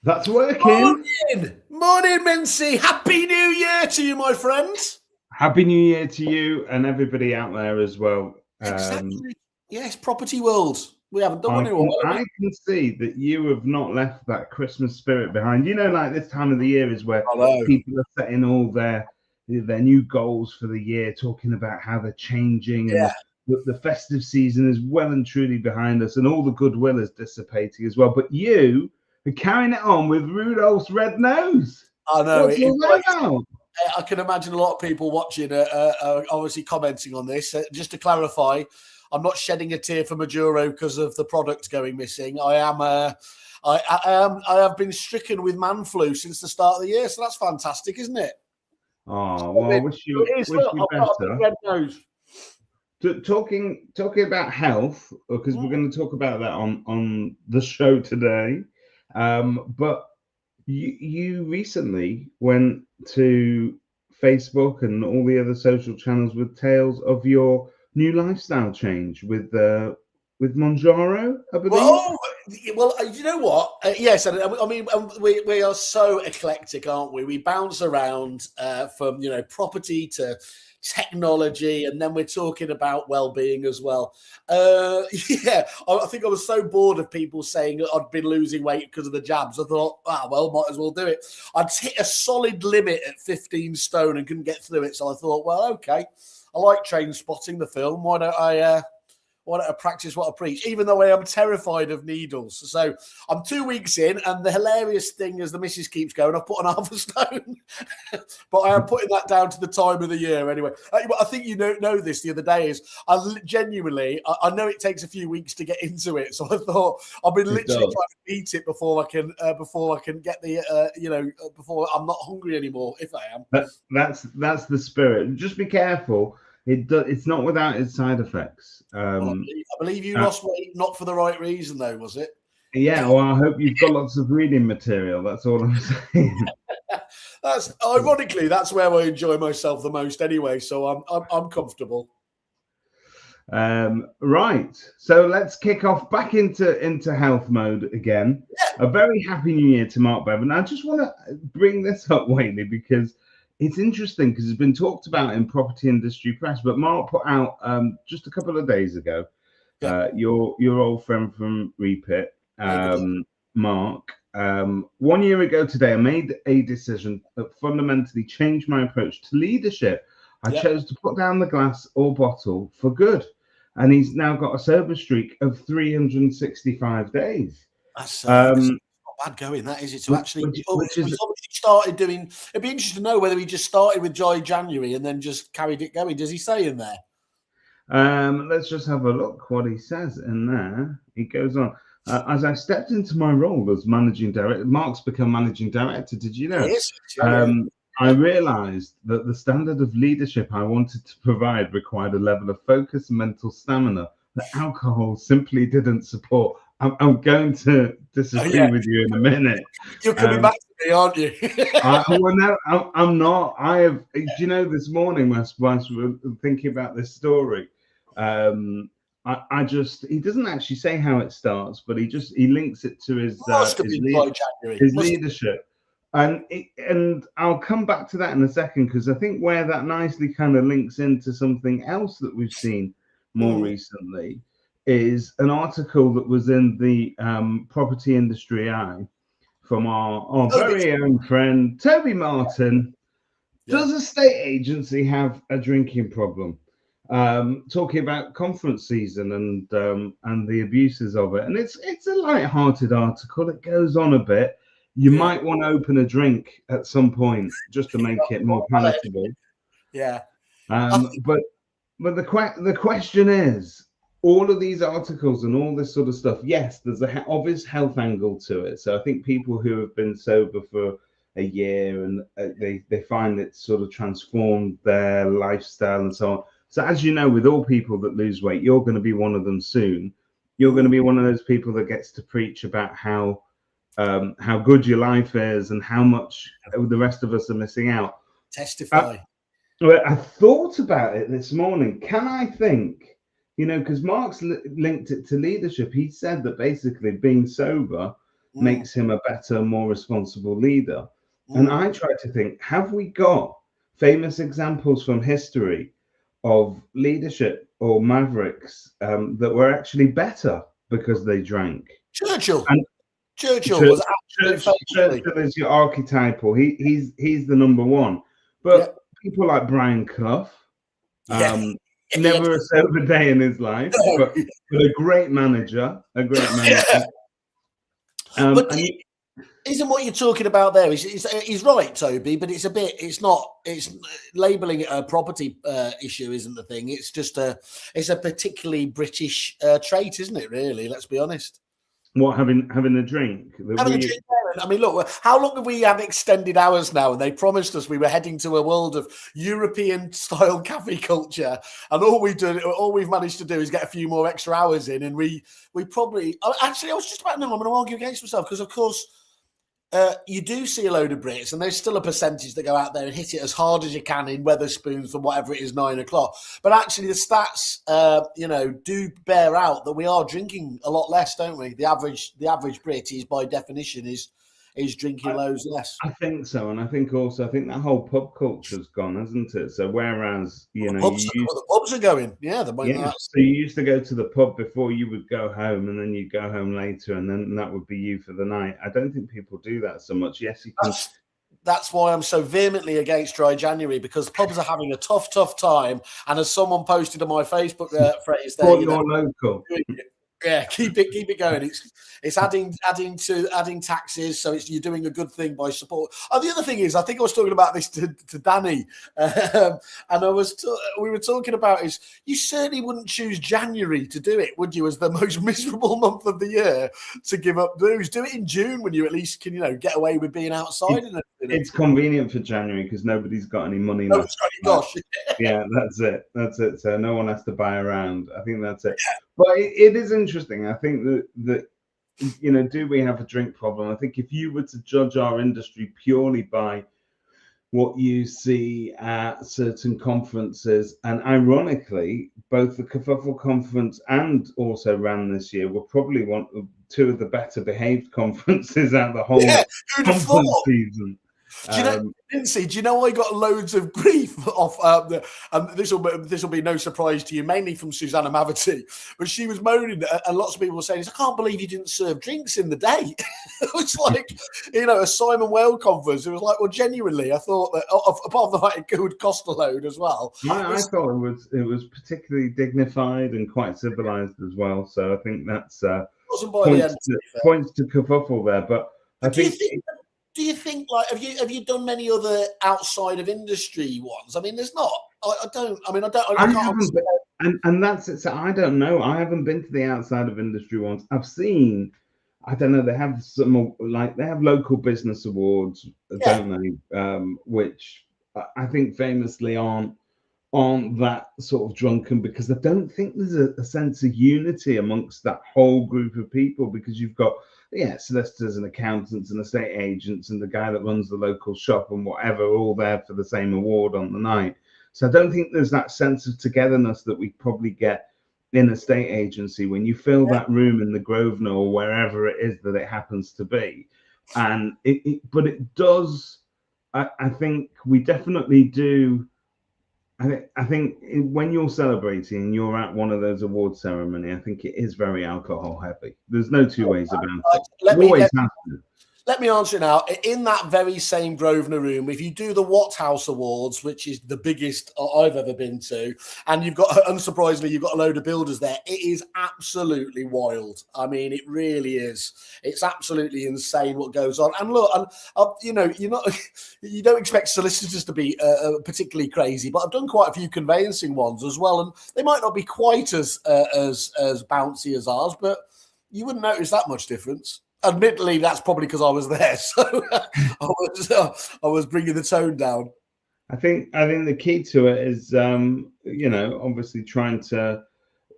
That's working. Morning, Mincy. Happy New Year to you, my friends. Happy New Year to you and everybody out there as well. Exactly. Yes, property world. We haven't done one in a while. I can see that you have not left that Christmas spirit behind. You know, like this time of the year is where people are setting all their new goals for the year, talking about how they're changing, and the festive season is well and truly behind us, and all the goodwill is dissipating as well. But you are carrying it on with Rudolph's red nose. I know. What's all that about? I can imagine a lot of people watching, obviously commenting on this. Just to clarify, I'm not shedding a tear for Maduro because of the product going missing. I have been stricken with man flu since the start of the year, so that's fantastic, isn't it? Oh, well, I wish you better. Red nose. Talking about health, because we're going to talk about that on the show today. But you recently went to Facebook and all the other social channels with tales of your new lifestyle change with Monjaro, I believe. Well, you know what? Yes, I mean we are so eclectic, aren't we? We bounce around from property to technology, and then we're talking about well-being as well. I think I was so bored of people saying I'd been losing weight because of the jabs. I thought, might as well do it. I'd hit a solid limit at 15 stone and couldn't get through it, so I thought, well, okay, I like Train Spotting, the film. Why don't I practice what I preach, even though I am terrified of needles. So I'm 2 weeks in, and the hilarious thing is the missus keeps going, I've put on half a stone. But I am putting that down to the time of the year anyway. I think you know this the other day is I know it takes a few weeks to get into it. So I thought I've been literally trying to eat it before I can get the, before I'm not hungry anymore, if I am. That's the spirit. Just be careful. It's not without its side effects. I believe you lost weight not for the right reason, though, was it? Yeah, well, I hope you've got lots of reading material. That's all I'm saying. That's ironically, that's where I enjoy myself the most, anyway. So I'm comfortable. Right. So let's kick off back into health mode again. Yeah. A very happy New Year to Mark Bevan. I just want to bring this up, Whaley, because it's interesting because it's been talked about in property industry press, but Mark put out just a couple of days ago, your old friend from Repit, Mark. 1 year ago today, I made a decision that fundamentally changed my approach to leadership. I chose to put down the glass or bottle for good. And he's now got a sober streak of 365 days. That's bad going, that is it, to actually started doing. It'd be interesting to know whether he just started with Dry January and then just carried it going. Does he say in there? Let's just have a look what he says in there. He goes on, as I stepped into my role as managing director, Mark's become managing director, did you know? Yes. I realized that the standard of leadership I wanted to provide required a level of focus and mental stamina that alcohol simply didn't support. I'm going to disagree with you in a minute. You're coming back to me, aren't you? I'm not. I have. Do you know, this morning, whilst we were thinking about this story, he doesn't actually say how it starts, but he links it to his leadership. And I'll come back to that in a second, because I think where that nicely kind of links into something else that we've seen more recently is an article that was in the Property Industry Eye from our very own friend Toby Martin. Does a state agency have a drinking problem? Talking about conference season and the abuses of it, and it's a light-hearted article. It goes on a bit. You might want to open a drink at some point just to make it more palatable. Yeah. But the question is, all of these articles and all this sort of stuff, yes, there's an obvious health angle to it. So I think people who have been sober for a year and they find it sort of transformed their lifestyle and so on. So as you know, with all people that lose weight, you're going to be one of them soon. You're going to be one of those people that gets to preach about how good your life is and how much the rest of us are missing out. Testify. I thought about it this morning. Can I think, because Mark's linked it to leadership. He said that basically being sober makes him a better, more responsible leader. And I try to think, have we got famous examples from history of leadership or mavericks that were actually better because they drank? Churchill. And Churchill was Churchill is your archetypal. He's the number one. But people like Brian Clough, never a sober day in his life, but a great manager, but isn't what you're talking about there? He's right, Toby, but it's labelling it a property issue isn't the thing. It's just it's a particularly British trait, isn't it? Really, let's be honest. What, having a drink? I mean, look, how long have we had extended hours now? And they promised us we were heading to a world of European-style cafe culture, and all we've managed to do is get a few more extra hours in, and we probably actually I was just about to know I'm going to argue against myself because of course. You do see a load of Brits, and there's still a percentage that go out there and hit it as hard as you can in Wetherspoons from whatever it is, 9 o'clock. But actually, the stats, do bear out that we are drinking a lot less, don't we? The average Brit is, by definition, is drinking loads less. I think so, and I think that whole pub culture's gone, hasn't it? So whereas the pubs are going, so you used to go to the pub before you would go home, and then you'd go home later, and then that would be you for the night. I don't think people do that so much. Yes, you can. That's why I'm so vehemently against dry January, because pubs are having a tough time. And as someone posted on my Facebook phrase there, you're local. Yeah, keep it going. It's adding taxes, so you're doing a good thing by support. And the other thing is, I think I was talking about this to Danny, and we were talking about is you certainly wouldn't choose January to do it, would you? As the most miserable month of the year to give up booze. Do it in June when you at least can get away with being outside. It's convenient for January because nobody's got any money left. Gosh. Yeah, that's it. So no one has to buy around. I think that's it. But it is interesting. I think that do we have a drink problem? I think if you were to judge our industry purely by what you see at certain conferences, and ironically, both the Kerfuffle conference and also ran this year were probably two of the better behaved conferences out the whole conference season. Do you know I got loads of grief off and this will be no surprise to you, mainly from Susanna Mavity, but she was moaning and lots of people were saying, I can't believe you didn't serve drinks in the day. It was like, a Simon Whale conference. It was like, well, genuinely, I thought that apart from the fact it would cost a load as well. I thought it was particularly dignified and quite civilized as well. So I think that's points to Kerfuffle there. But do you think have you done many other outside of industry ones? I mean, there's not. I haven't, and that's it. So I don't know. I haven't been to the outside of industry ones. I've seen. I don't know. They have they have local business awards, don't they? Which I think famously aren't that sort of drunken, because I don't think there's a sense of unity amongst that whole group of people, because you've got solicitors and accountants and estate agents and the guy that runs the local shop and whatever, all there for the same award on the night. So I don't think there's that sense of togetherness that we probably get in a state agency when you fill that room in the Grosvenor or wherever it is that it happens to be. And but it does, I think we definitely do. I think when you're celebrating and you're at one of those award ceremony, I think it is very alcohol heavy. There's no two ways about it. Let me answer it now. In that very same Grosvenor room, if you do the Watthouse Awards, which is the biggest I've ever been to, and unsurprisingly, you've got a load of builders there, it is absolutely wild. I mean, it really is. It's absolutely insane what goes on. And look, you don't expect solicitors to be particularly crazy, but I've done quite a few conveyancing ones as well, and they might not be quite as bouncy as ours, but you wouldn't notice that much difference. Admittedly, that's probably because I was there, so I was bringing the tone down. I think the key to it is, obviously trying to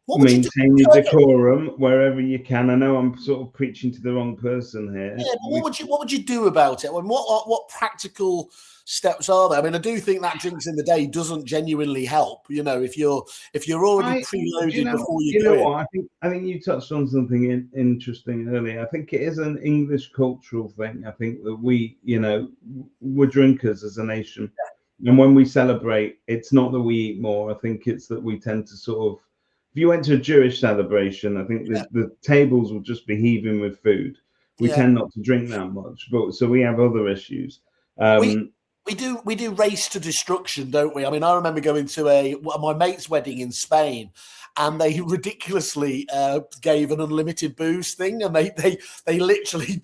What would you do? maintain your decorum wherever you can. I know I'm sort of preaching to the wrong person here. Yeah, but what would you do about it? I mean, what practical steps are there? I mean, I do think that drinks in the day doesn't genuinely help. You know, if you're already preloaded before you go in. What? I think you touched on something interesting earlier. I think it is an English cultural thing. I think that we're drinkers as a nation, and when we celebrate, it's not that we eat more. I think it's that we tend to sort of. If you went to a Jewish celebration, I think the tables will just be heaving with food. We tend not to drink that much, but so we have other issues. We do race to destruction, don't we? I mean, I remember going to my mate's wedding in Spain, and they ridiculously gave an unlimited booze thing, and they literally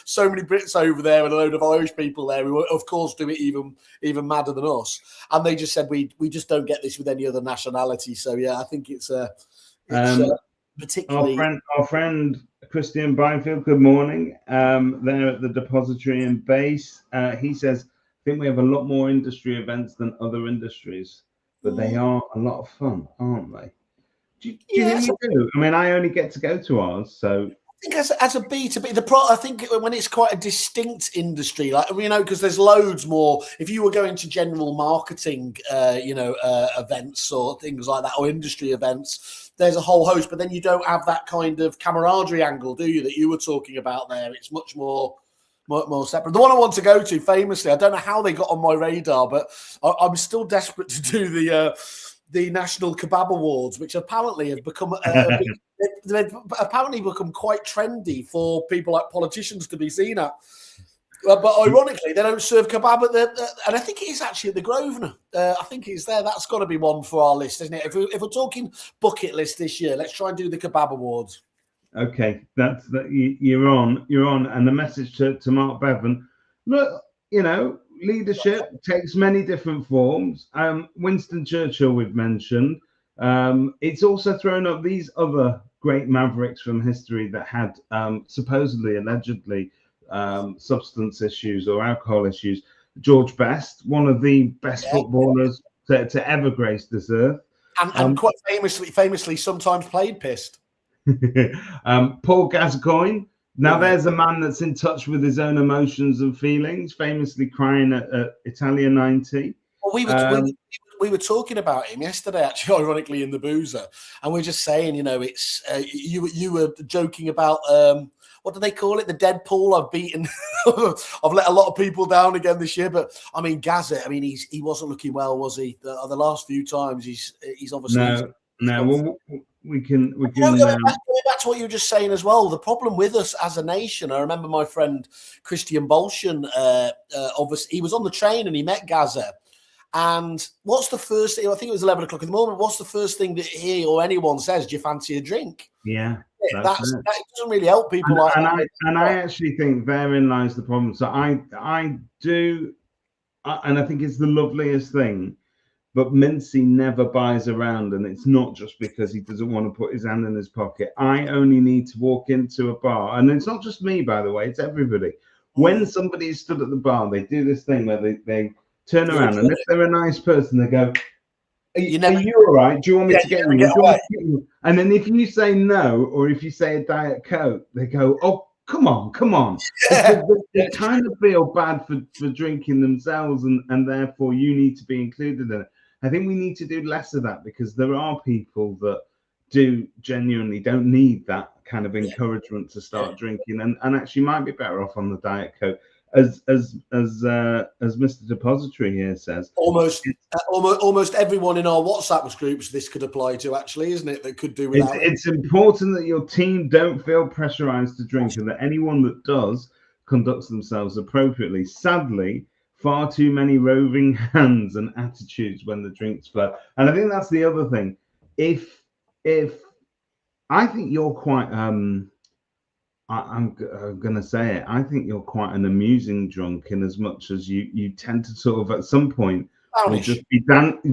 so many Brits over there and a load of Irish people there who of course do it even madder than us, and they just said we just don't get this with any other nationality. So yeah, I think it's particularly our friend Christian Byfield. Good morning. There at the depository in base, he says, I think we have a lot more industry events than other industries, but they are a lot of fun, aren't they? Do you think we do? I mean, I only get to go to ours, so. I think as a B2B, I think when it's quite a distinct industry, like, you know, because there's loads more. If you were going to general marketing, events or things like that, or industry events, there's a whole host. But then you don't have that kind of camaraderie angle, do you? That you were talking about there. It's much more separate. The one I want to go to, famously, I don't know how they got on my radar, but I'm still desperate to do the National Kebab Awards, which apparently have become they've apparently become quite trendy for people like politicians to be seen at. But ironically, they don't serve kebab at and I think it is actually at the Grosvenor. I think it's there. That's got to be one for our list, isn't it? If we're talking bucket list this year, let's try and do the Kebab Awards. Okay, you're on, and the message to Mark Bevan. Look, leadership takes many different forms. Winston Churchill we've mentioned. It's also thrown up these other great mavericks from history that had supposedly, allegedly, substance issues or alcohol issues. George Best, one of the best footballers to ever grace this earth, and quite famously sometimes played pissed. Paul Gascoigne. Now there's a man that's in touch with his own emotions and feelings, famously crying at Italia 90. Well, we were talking about him yesterday, actually, ironically, in the Boozer, and we are just saying, it's you were joking about what do they call it? The Deadpool. I've beaten, I've let a lot of people down again this year, but I mean, Gazza. I mean, he wasn't looking well, was he? The last few times, he's obviously no. Well, we can. Going back to what you were just saying as well. The problem with us as a nation, I remember my friend Christian Bolshan. Obviously, he was on the train and he met Gazza. And what's the first thing? I think it was 11 o'clock in the morning. What's the first thing that he or anyone says? Do you fancy a drink? Yeah, that doesn't really help people. I actually think therein lies the problem. So I do, and I think it's the loveliest thing. But Mintzy never buys around, and it's not just because he doesn't want to put his hand in his pocket. I only need to walk into a bar, and it's not just me, by the way, it's everybody. When somebody is stood at the bar, they do this thing where they turn around, and if they're a nice person, they go, are you all right? Do you want me to get you? And then if you say no, or if you say a Diet Coke, they go, oh, come on. They kind of feel bad for drinking themselves, and therefore you need to be included in it. I think we need to do less of that, because there are people that do genuinely don't need that kind of encouragement to start drinking, and actually might be better off on the Diet Coke. As Mr. Depository here says, almost everyone in our WhatsApp groups this could apply to, actually, isn't it? That could do without. It's important that your team don't feel pressurized to drink, and that anyone that does conducts themselves appropriately. Sadly, far too many roving hands and attitudes when the drinks flow. And I think that's the other thing. If I think you're quite I'm going to say it. I think you're quite an amusing drunk, in as much as you tend to sort of at some point will just be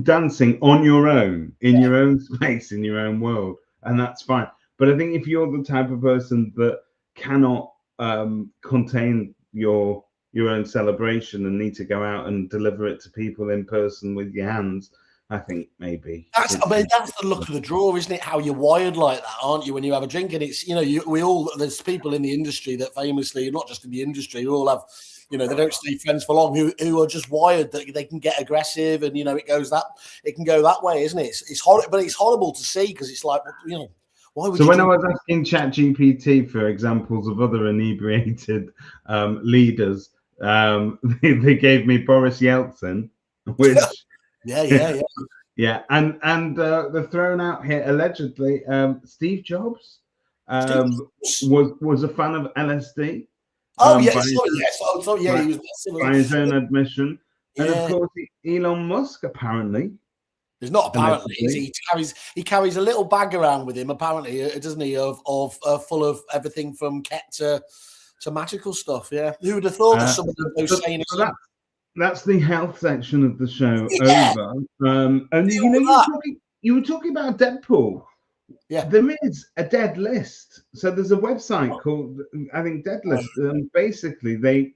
dancing on your own, in your own space, in your own world, and that's fine. But I think if you're the type of person that cannot contain your own celebration and need to go out and deliver it to people in person with your hands, I think maybe. That's the luck of the draw, isn't it? How you're wired like that, aren't you? When you have a drink, and it's there's people in the industry that famously, not just in the industry, who all have, they don't stay friends for long, who are just wired that they can get aggressive, and it can go that way, isn't it? It's horrible, but it's horrible to see because it's like, why would so you? When I was asking ChatGPT for examples of other inebriated leaders, they gave me Boris Yeltsin, which yeah, and they're thrown out here allegedly. Steve Jobs was a fan of LSD. By He was by his own admission, and of course Elon Musk apparently. There's not apparently. He carries a little bag around with him, apparently, doesn't he? Of full of everything from ket to magical stuff. Yeah, who would have thought that someone of those saying? That's the health section of the show over. And you were talking about Deadpool. Yeah, there is a dead list. So there's a website called, I think, Dead List. Basically, they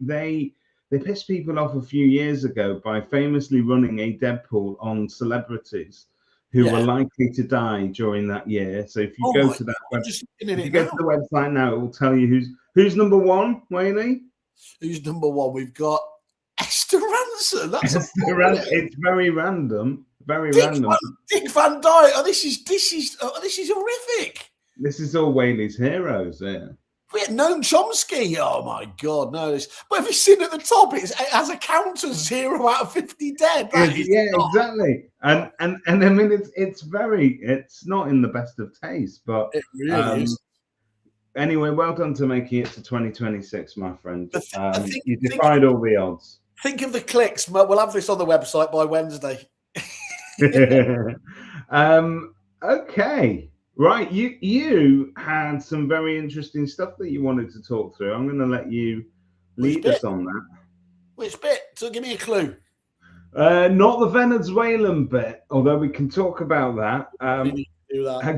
pissed people off a few years ago by famously running a Deadpool on celebrities who were likely to die during that year. So if you go to that website, to the website now, it will tell you who's number one, Whaley. Who's number one? We've got Esther Ranson. That's it's very random. Random. Dick Van Dyke. Oh, this is horrific. This is all Whaley's heroes, yeah. We had Noam Chomsky. Oh my God, no! But have you seen at the top? It has a counter 0 out of 50 dead. Exactly. And I mean, it's not in the best of taste, but it really is. Anyway, well done to making it to 2026, my friend. You defied all the odds. Think of the clicks. We'll have this on the website by Wednesday. Okay. Right, you had some very interesting stuff that you wanted to talk through. I'm going to let you lead us on that. Which bit? So give me a clue. Not the Venezuelan bit, although we can talk about that.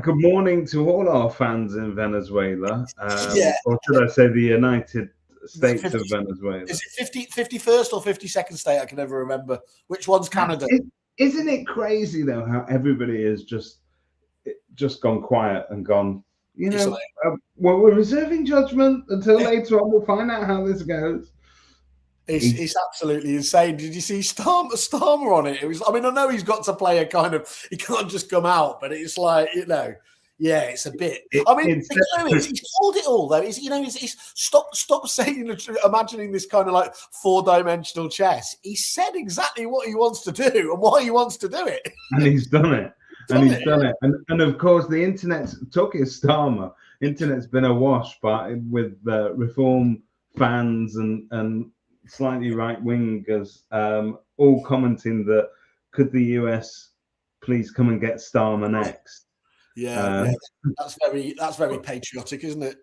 Good morning to all our fans in Venezuela. Or should I say the United States of Venezuela? Is it 51st or 52nd state? I can never remember. Which one's Canada? Isn't it crazy, though, how everybody is just gone quiet and gone, well, we're reserving judgment until later on. We'll find out how this goes. It's absolutely insane. Did you see Starmer on it? It was. I mean, I know he's got to play a kind of. He can't just come out, but it's like it's a bit. He's called it all though. He's stop saying, imagining this kind of like 4-dimensional chess. He said exactly what he wants to do and why he wants to do it, and he's done it. And of course, the internet's talking of Starmer. Internet's been awash with reform fans and slightly right wingers, all commenting that could the US please come and get Starmer next? That's very patriotic, isn't it?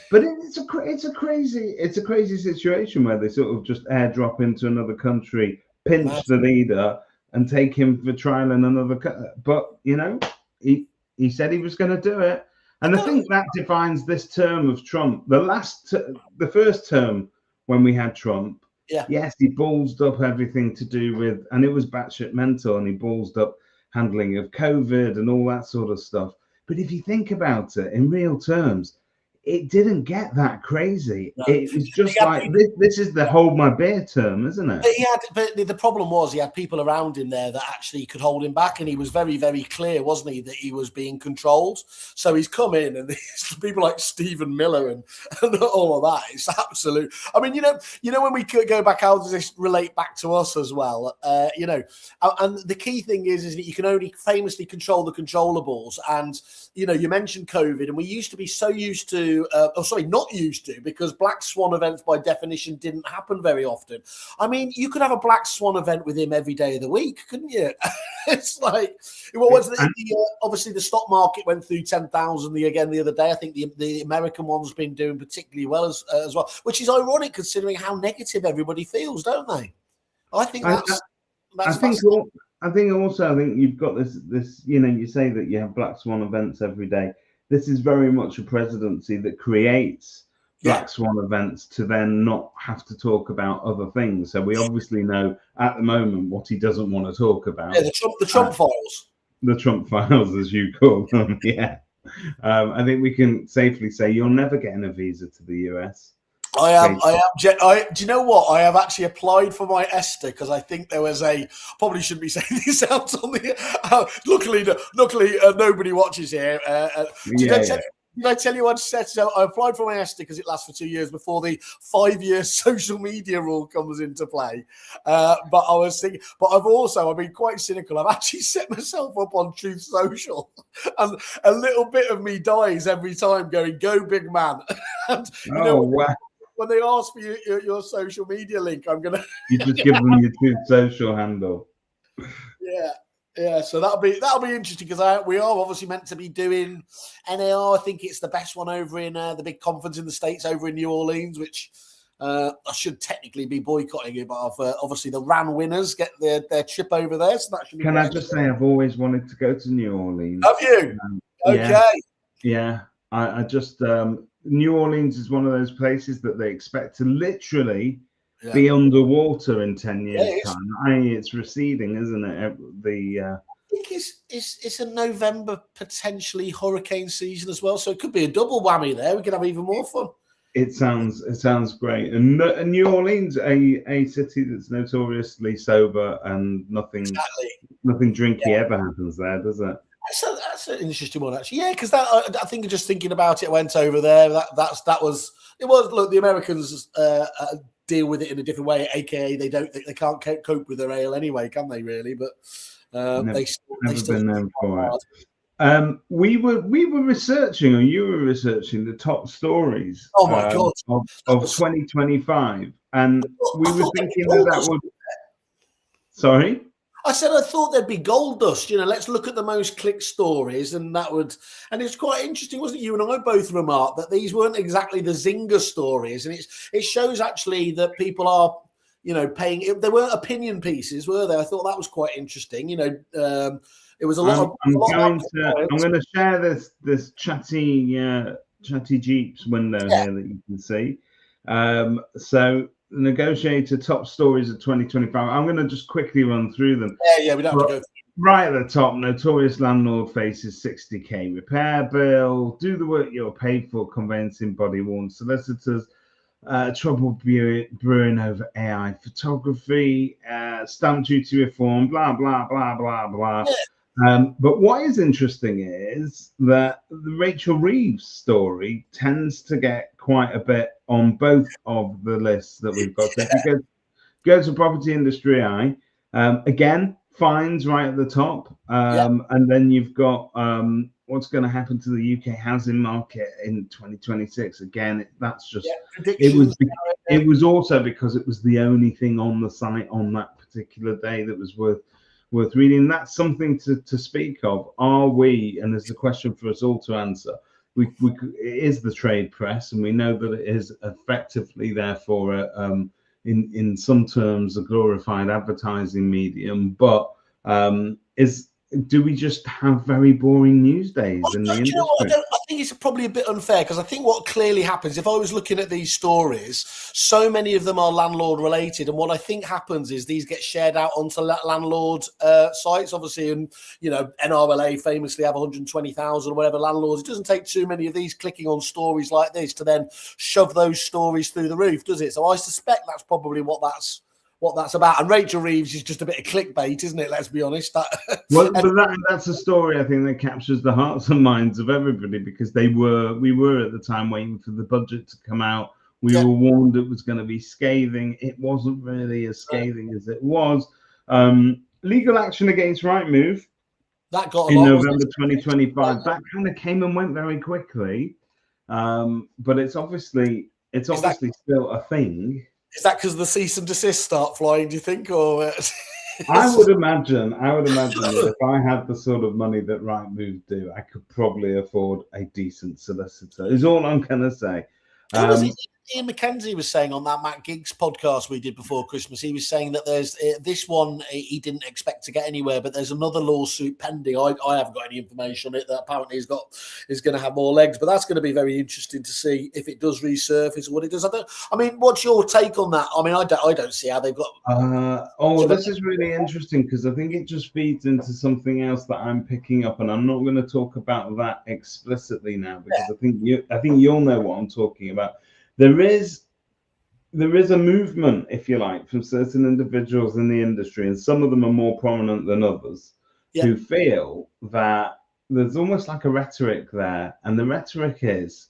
But it's a crazy situation where they sort of just airdrop into another country, pinch the leader, and take him for trial in another. But he said he was going to do it, and I think that defines this term of Trump. The first term when we had Trump, yes, he ballsed up everything to do with, and it was batshit mental, and he ballsed up handling of COVID and all that sort of stuff. But if you think about it in real terms, it didn't get that crazy. No. It was just like this is the hold my beer term, isn't it? But the problem was he had people around him there that actually could hold him back, and he was very, very clear, wasn't he, that he was being controlled. So he's come in, and there's people like Stephen Miller and all of that. It's absolute. I mean, when we go back, how does this relate back to us as well? And the key thing is that you can only famously control the controllables. And you mentioned COVID, and we used to be so used to. Not used to, because black swan events by definition didn't happen very often. I mean, you could have a black swan event with him every day of the week, couldn't you? It's like, obviously the stock market went through 10,000 again the other day. I think the American one's been doing particularly well as well, which is ironic considering how negative everybody feels, don't they? I think I think you've got this. You say that you have black swan events every day. This is very much a presidency that creates black swan events to then not have to talk about other things. So we obviously know at the moment what he doesn't want to talk about. Yeah, the Trump files. The Trump files, as you call them. Yeah. I think we can safely say you're never getting a visa to the US. I am. Do you know what? I have actually applied for my ESTA because I think there was probably shouldn't be saying this out on the. Luckily, nobody watches here. Did I tell you I said so? I applied for my ESTA because it lasts for 2 years before the 5-year social media rule comes into play. But I was thinking, but I've been quite cynical. I've actually set myself up on Truth Social, and a little bit of me dies every time going, "Go big man." And wow. When they ask for your social media link, I'm gonna. You just give them your Truth Social handle. Yeah. So that'll be interesting because we are obviously meant to be doing NAR. I think it's the best one over in the big conference in the States over in New Orleans, which I should technically be boycotting it, but obviously the RAN winners get their trip over there. So that should be. Can I just say I've always wanted to go to New Orleans? Have you? Okay. Yeah. I just New Orleans is one of those places that they expect to literally be underwater in 10 years' time. It's receding, isn't it? I think it's a November potentially hurricane season as well, so it could be a double whammy there. We could have even more fun. It sounds great. And New Orleans, a city that's notoriously sober and nothing drinky ever happens there, does it? That's an interesting one, actually. Yeah, because I think just thinking about it, I went over there. That was look, the Americans deal with it in a different way, aka they can't cope with their ale anyway, can they? Really, but they still been known for it. We were researching, or you were researching the top stories. Oh my god, of 2025, and we were thinking that would. Sorry. I said I thought there'd be gold dust. Let's look at the most clicked stories, and it's quite interesting, wasn't it? You and I both remarked that these weren't exactly the zinger stories, and it shows actually that people are, paying. There weren't opinion pieces, were there? I thought that was quite interesting. It was a lot. I'm going to share this chatty Jeeps window here that you can see. So. The Negotiator top stories of 2025. I'm going to just quickly run through them. Yeah, we don't have to go. Right at the top, notorious landlord faces 60k repair bill. Do the work you're paid for. Conveyancing body warns solicitors. Trouble brewing over AI photography. Stamp duty reform. Blah blah blah blah blah. Yeah. But what is interesting is that the Rachel Reeves story tends to get quite a bit on both of the lists that we've got. So if you go to Property Industry Eye, again, fines right at the top. And then you've got what's going to happen to the UK housing market in 2026. Again, that's just it was also because it was the only thing on the site on that particular day that was worth reading. That's something to speak of. Are we, and there's a question for us all to answer, it is the trade press, and we know that it is effectively, therefore, in some terms, a glorified advertising medium. But do we just have very boring news days in the industry? I think it's probably a bit unfair, because I think what clearly happens, if I was looking at these stories, so many of them are landlord related, and what I think happens is these get shared out onto landlord sites, obviously, and NRLA famously have 120,000 or whatever landlords. It doesn't take too many of these clicking on stories like this to then shove those stories through the roof, does it? So I suspect that's probably what that's about. And Rachel Reeves is just a bit of clickbait, isn't it? Let's be honest. Well, but that's a story I think that captures the hearts and minds of everybody, because we were at the time waiting for the budget to come out. We were warned it was going to be scathing. It wasn't really as scathing as it was. Legal action against Rightmove that got in November 2025. That kind of came and went very quickly, but it's obviously still a thing. Is that because the cease and desist start flying, do you think? Or I would imagine that if I had the sort of money that Rightmove do, I could probably afford a decent solicitor, is all I'm going to say. Ian McKenzie was saying on that Matt Giggs podcast we did before Christmas, he was saying that there's this one he didn't expect to get anywhere, but there's another lawsuit pending. I haven't got any information on it that apparently is going to have more legs, but that's going to be very interesting to see if it does resurface or what it does. I mean, what's your take on that? I mean, I don't see how they've got. This is really interesting because I think it just feeds into something else that I'm picking up, and I'm not going to talk about that explicitly now because I think you'll know what I'm talking about. There is a movement, if you like, from certain individuals in the industry, and some of them are more prominent than others, who feel that there's almost like a rhetoric there, and the rhetoric is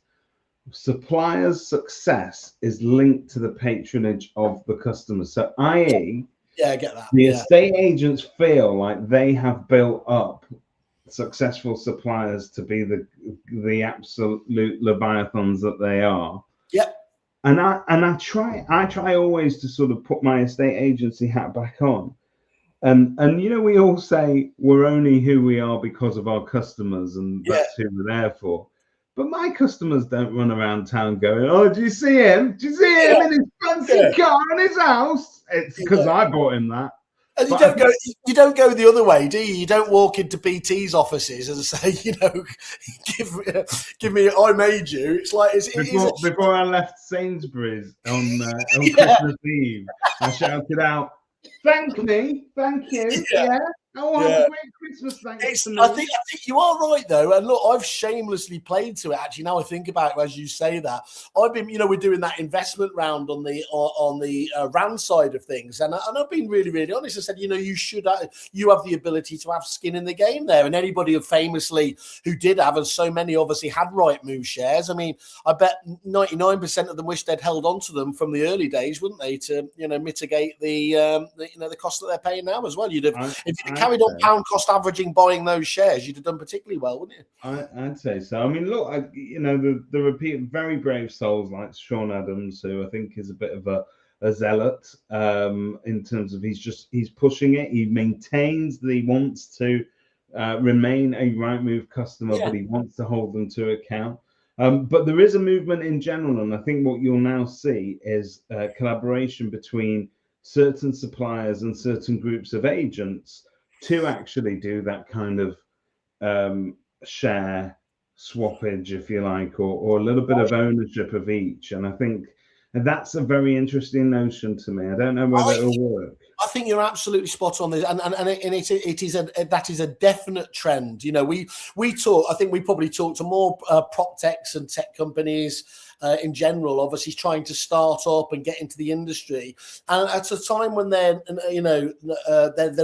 suppliers' success is linked to the patronage of the customers. So, i.e., I get that. The estate agents feel like they have built up successful suppliers to be the absolute leviathans that they are. Yep. And I try always to sort of put my estate agency hat back on. And we all say we're only who we are because of our customers, and that's who we're there for. But my customers don't run around town going, "Oh, do you see him? Do you see him in his fancy car in his house?" It's because I bought him that. And you don't go the other way, do you? You don't walk into BT's offices and say, give me, I made you. It's like before I left Sainsbury's on Christmas Eve, I shouted out, "Thank you." Oh, have a great Christmas, thanks. I think you are right though, and look, I've shamelessly played to it. Actually, now I think about it, as you say that, I've been, we're doing that investment round on the RAND side of things, and I've been really, really honest. I said, you have the ability to have skin in the game there, and anybody who famously who did have, and so many obviously had Rightmove shares. I mean, I bet 99% of them wish they'd held on to them from the early days, wouldn't they, to mitigate the cost that they're paying now as well. You'd have if you carried on pound cost averaging buying those shares, you'd have done particularly well, wouldn't you? I'd say so. I mean, look, the repeat very brave souls like Sean Adams, who I think is a bit of a zealot in terms of he's pushing it. He maintains that he wants to remain a Rightmove customer, but he wants to hold them to account. But there is a movement in general, and I think what you'll now see is collaboration between certain suppliers and certain groups of agents to actually do that kind of share swappage, if you like, or a little bit of ownership of each. And I think that's a very interesting notion to me. I don't know whether it'll work. I think you're absolutely spot on this, and that is a definite trend. We talk. I think we probably talk to more prop techs and tech companies in general, obviously trying to start up and get into the industry, and at a time when they're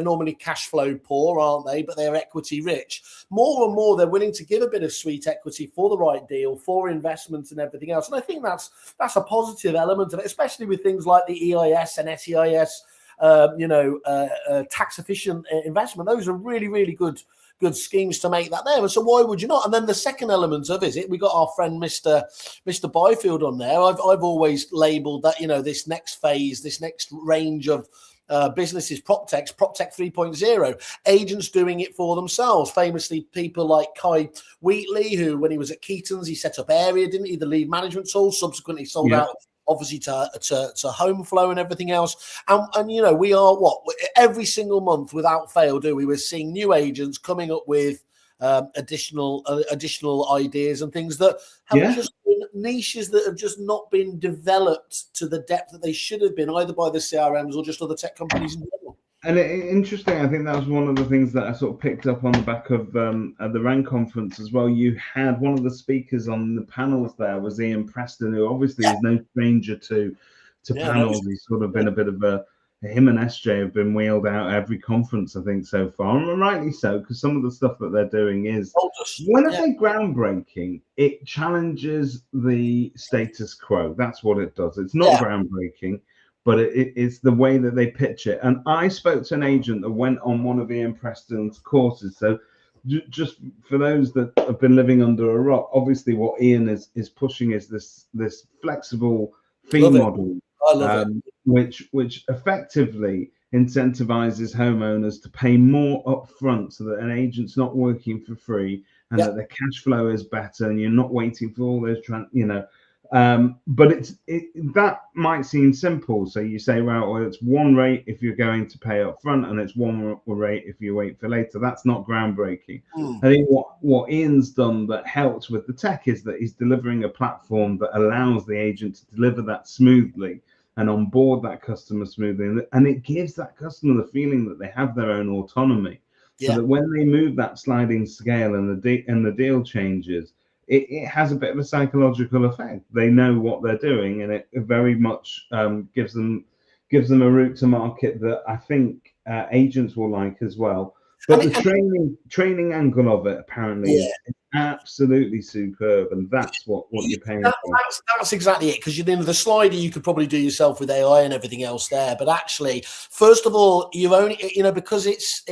normally cash flow poor, aren't they? But they're equity rich. More and more, they're willing to give a bit of sweet equity for the right deal, for investments and everything else. And I think that's a positive element of it, especially with things like the EIS and SEIS. Tax efficient investment. Those are really, really good schemes to make that there. And so why would you not? And then the second element of it, we got our friend Mr. Byfield on there. I've always labelled that, this next phase, this next range of businesses, PropTech 3.0, agents doing it for themselves. Famously, people like Kai Wheatley, who when he was at Keaton's, he set up Area, didn't he? The lead management tool, subsequently sold out obviously to Homeflow and everything else. And we are every single month without fail, we're seeing new agents coming up with additional ideas and things that have just been niches that have just not been developed to the depth that they should have been, either by the CRMs or just other tech companies in general. And interesting, I think that was one of the things that I sort of picked up on the back of at the RAND conference as well. You had one of the speakers on the panels there was Ian Preston, who obviously is no stranger to panels. He's sort of been a bit of him and SJ have been wheeled out every conference, I think, so far, and rightly so, because some of the stuff that they're doing is, when I say groundbreaking, it challenges the status quo. That's what it does. It's not groundbreaking, but it's the way that they pitch it. And I spoke to an agent that went on one of Ian Preston's courses. So just for those that have been living under a rock, obviously what Ian is pushing is this flexible fee model, which effectively incentivizes homeowners to pay more upfront, so that an agent's not working for free, and that the cash flow is better, and you're not waiting for all those But that might seem simple. So you say, well, it's one rate if you're going to pay up front, and it's one rate if you wait for later. That's not groundbreaking. I think what Ian's done that helps with the tech is that he's delivering a platform that allows the agent to deliver that smoothly and onboard that customer smoothly, and it gives that customer the feeling that they have their own autonomy, so that when they move that sliding scale and the deal changes, it has a bit of a psychological effect. They know what they're doing, and it very much gives them a route to market that I think agents will like as well. But the training angle of it apparently is absolutely superb, and that's what you're paying for. That's exactly it. Because the slider you could probably do yourself with AI and everything else there, but actually, first of all, you only because it's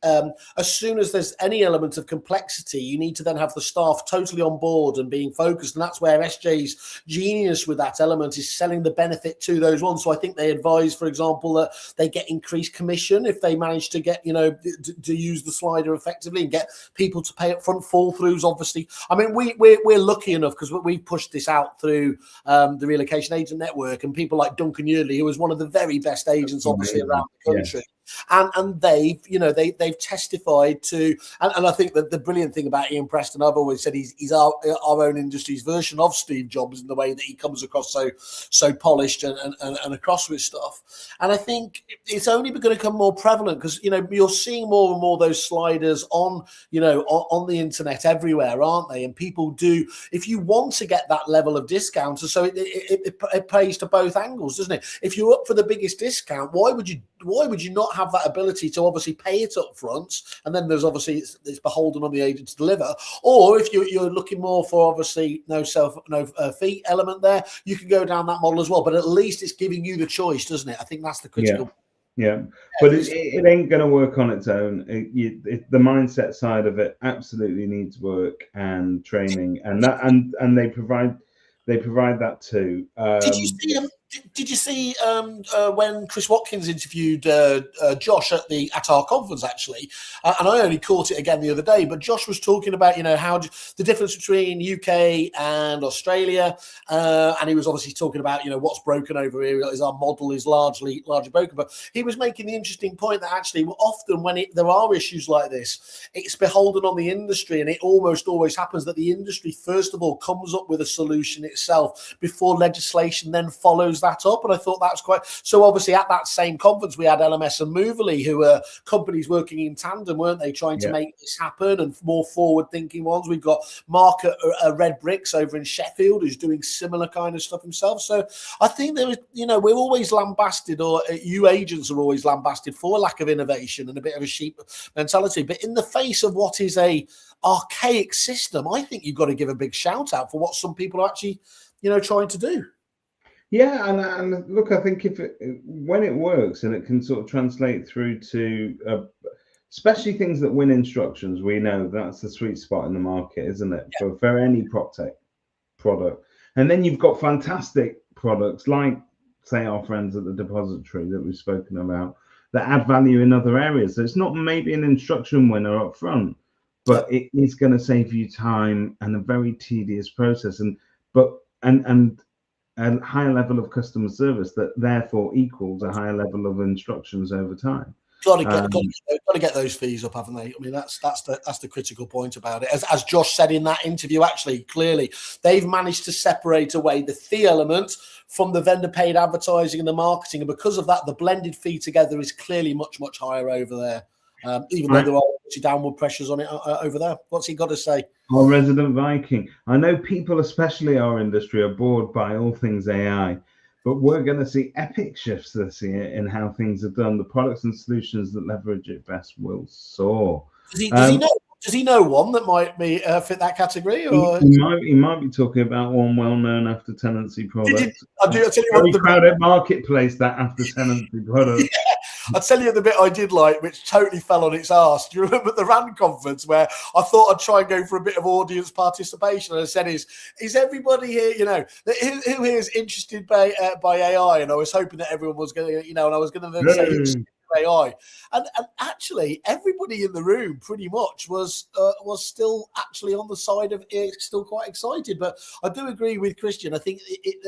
as soon as there's any element of complexity, you need to then have the staff totally on board and being focused, and that's where SJ's genius with that element is selling the benefit to those ones. So I think they advise, for example, that they get increased commission if they manage to get to use the slider effectively and get people to pay up front. Fall throughs, obviously. I mean, we're lucky enough because we've pushed this out through the Relocation Agent Network, and people like Duncan Yeardley, who is one of the very best agents, obviously, around the country. Yeah. And they've testified to, and I think that the brilliant thing about Ian Preston, I've always said he's our own industry's version of Steve Jobs in the way that he comes across so polished and across with stuff. And I think it's only going to become more prevalent because you're seeing more and more those sliders on the internet everywhere, aren't they? And people do, if you want to get that level of discount, so it pays to both angles, doesn't it? If you're up for the biggest discount, why would you not have that ability to obviously pay it up front, and then there's obviously it's beholden on the agent to deliver? Or if you're looking more for obviously no fee element there, you can go down that model as well. But at least it's giving you the choice, doesn't it? I think that's the critical. Yeah. But it ain't going to work on its own. The mindset side of it absolutely needs work and training, and they provide that too. Did you see when Chris Watkins interviewed Josh at our conference, actually? And I only caught it again the other day, but Josh was talking about, how the difference between UK and Australia. And he was obviously talking about, what's broken over here is our model is largely broken. But he was making the interesting point that actually often when there are issues like this, it's beholden on the industry. And it almost always happens that the industry, first of all, comes up with a solution itself before legislation then follows that up. And I thought that's quite so. Obviously at that same conference we had LMS and Movely, who were companies working in tandem, weren't they, trying to make this happen, and more forward thinking ones. We've got Mark at Red Bricks over in Sheffield, who's doing similar kind of stuff himself. So I think there is, we're always lambasted, or you agents are always lambasted for lack of innovation and a bit of a sheep mentality. But in the face of what is a archaic system, I think you've got to give a big shout out for what some people are actually trying to do. Yeah, and look, I think when it works and it can sort of translate through to, especially things that win instructions, we know that's the sweet spot in the market, isn't it? Yeah. For any prop tech product. And then you've got fantastic products like, say, our friends at the Depository that we've spoken about that add value in other areas. So it's not maybe an instruction winner up front, but it is going to save you time and a very tedious process, and a higher level of customer service that therefore equals a higher level of instructions over time. Got to get those fees up, haven't they? I mean, that's the critical point about it. As Josh said in that interview, actually, clearly they've managed to separate away the fee element from the vendor paid advertising and the marketing, and because of that, the blended fee together is clearly much higher over there. Even though there are downward pressures on it over there. What's he got to say? Our resident Viking. I know people, especially our industry, are bored by all things AI, but we're going to see epic shifts this year in how things are done. The products and solutions that leverage it best will soar. Does he know one that might be fit that category? Or he might be talking about one well-known after tenancy product. I'll tell you what, the crowded marketplace, that after tenancy product. Yeah. I'll tell you the bit I did like, which totally fell on its arse. Do you remember at the RAND conference where I thought I'd try and go for a bit of audience participation? And I said, is everybody here, who here is interested by AI? And I was hoping that everyone was going to, and I was going to then say, AI, and actually everybody in the room pretty much was still actually on the side of it, still quite excited. But I do agree with Christian. I think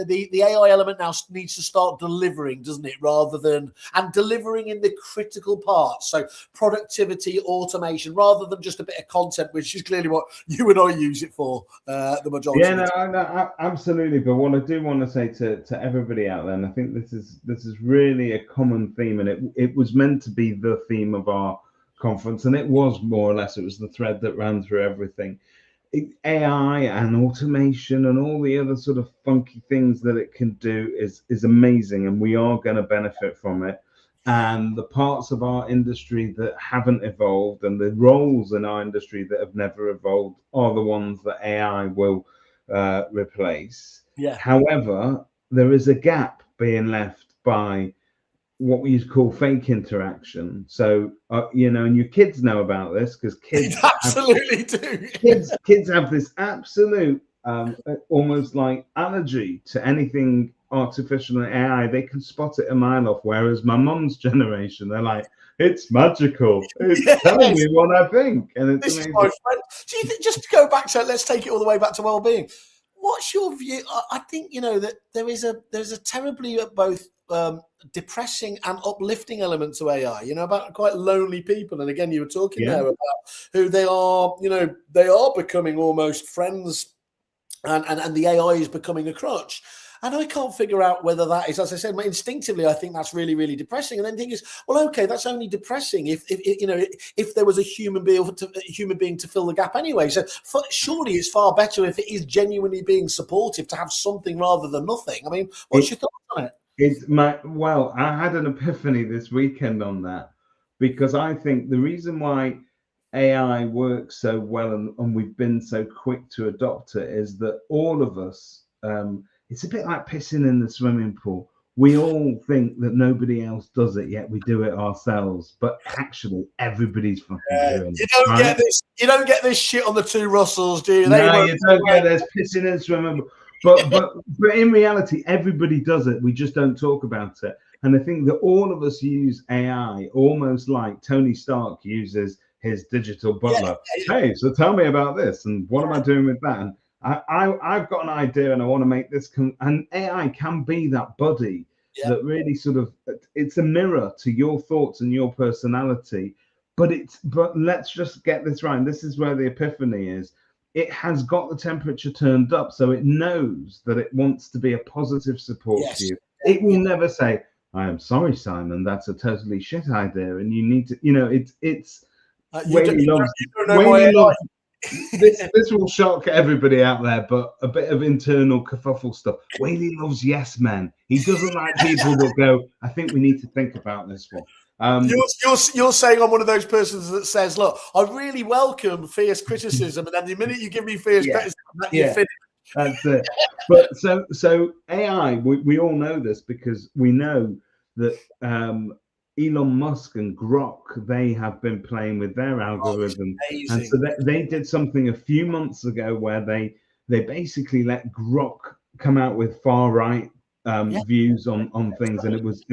the AI element now needs to start delivering, doesn't it, rather than delivering in the critical parts. So productivity, automation, rather than just a bit of content, which is clearly what you and I use it for the majority. Yeah, no, absolutely. But what I do want to say to everybody out there, and I think this is really a common theme, and it was meant to be the theme of our conference, and it was more or less, it was the thread that ran through everything. AI and automation and all the other sort of funky things that it can do is amazing, and we are going to benefit from it. And the parts of our industry that haven't evolved and the roles in our industry that have never evolved are the ones that AI will replace. Yeah. However, there is a gap being left by what we used to call fake interaction. So, you know, and your kids know about this because kids absolutely do. Kids have this absolute almost like allergy to anything artificial and AI. They can spot it a mile off. Whereas my mum's generation, they're like, it's magical. It's telling me what I think. And it's this amazing. Is my friend. Do you think, just to go back to, let's take it all the way back to well-being. What's your view? I think, you know, that there's a terribly both depressing and uplifting element to AI, you know, about quite lonely people. And again, you were talking there about who they are, you know, they are becoming almost friends, and the AI is becoming a crutch. And I can't figure out whether that is, as I said, instinctively, I think that's really, really depressing. And then think is, well, okay, that's only depressing if you know, if there was a human being to fill the gap anyway. So surely it's far better if it is genuinely being supportive to have something rather than nothing. I mean, what's your thoughts on it? Well, I had an epiphany this weekend on that, because I think the reason why AI works so well and we've been so quick to adopt it is that all of us, it's a bit like pissing in the swimming pool. We all think that nobody else does it, yet we do it ourselves. But actually, everybody's fucking doing it. You don't get this shit on the two Russells, do you? No, you don't get this pissing in the swimming pool. But in reality, everybody does it. We just don't talk about it. And I think that all of us use AI almost like Tony Stark uses his digital butler. Hey, so tell me about this, and what am I doing with that? And I've got an idea, and I want to make this and AI can be that buddy that really sort of, it's a mirror to your thoughts and your personality. But let's just get this right. And this is where the epiphany is. It has got the temperature turned up, so it knows that it wants to be a positive support to you. It will never say, I am sorry, Simon, that's a totally shit idea, and you need to, you know, it's this will shock everybody out there, but a bit of internal kerfuffle stuff. Whaley loves yes men. He doesn't like people that go, I think we need to think about this one. You're saying I'm one of those persons that says, look, I really welcome fierce criticism, and then the minute you give me fierce criticism, you're finished. That's it. But so AI, we all know this because we know that Elon Musk and Grok, they have been playing with their algorithm, and so they did something a few months ago where they basically let Grok come out with far right views on things, and it was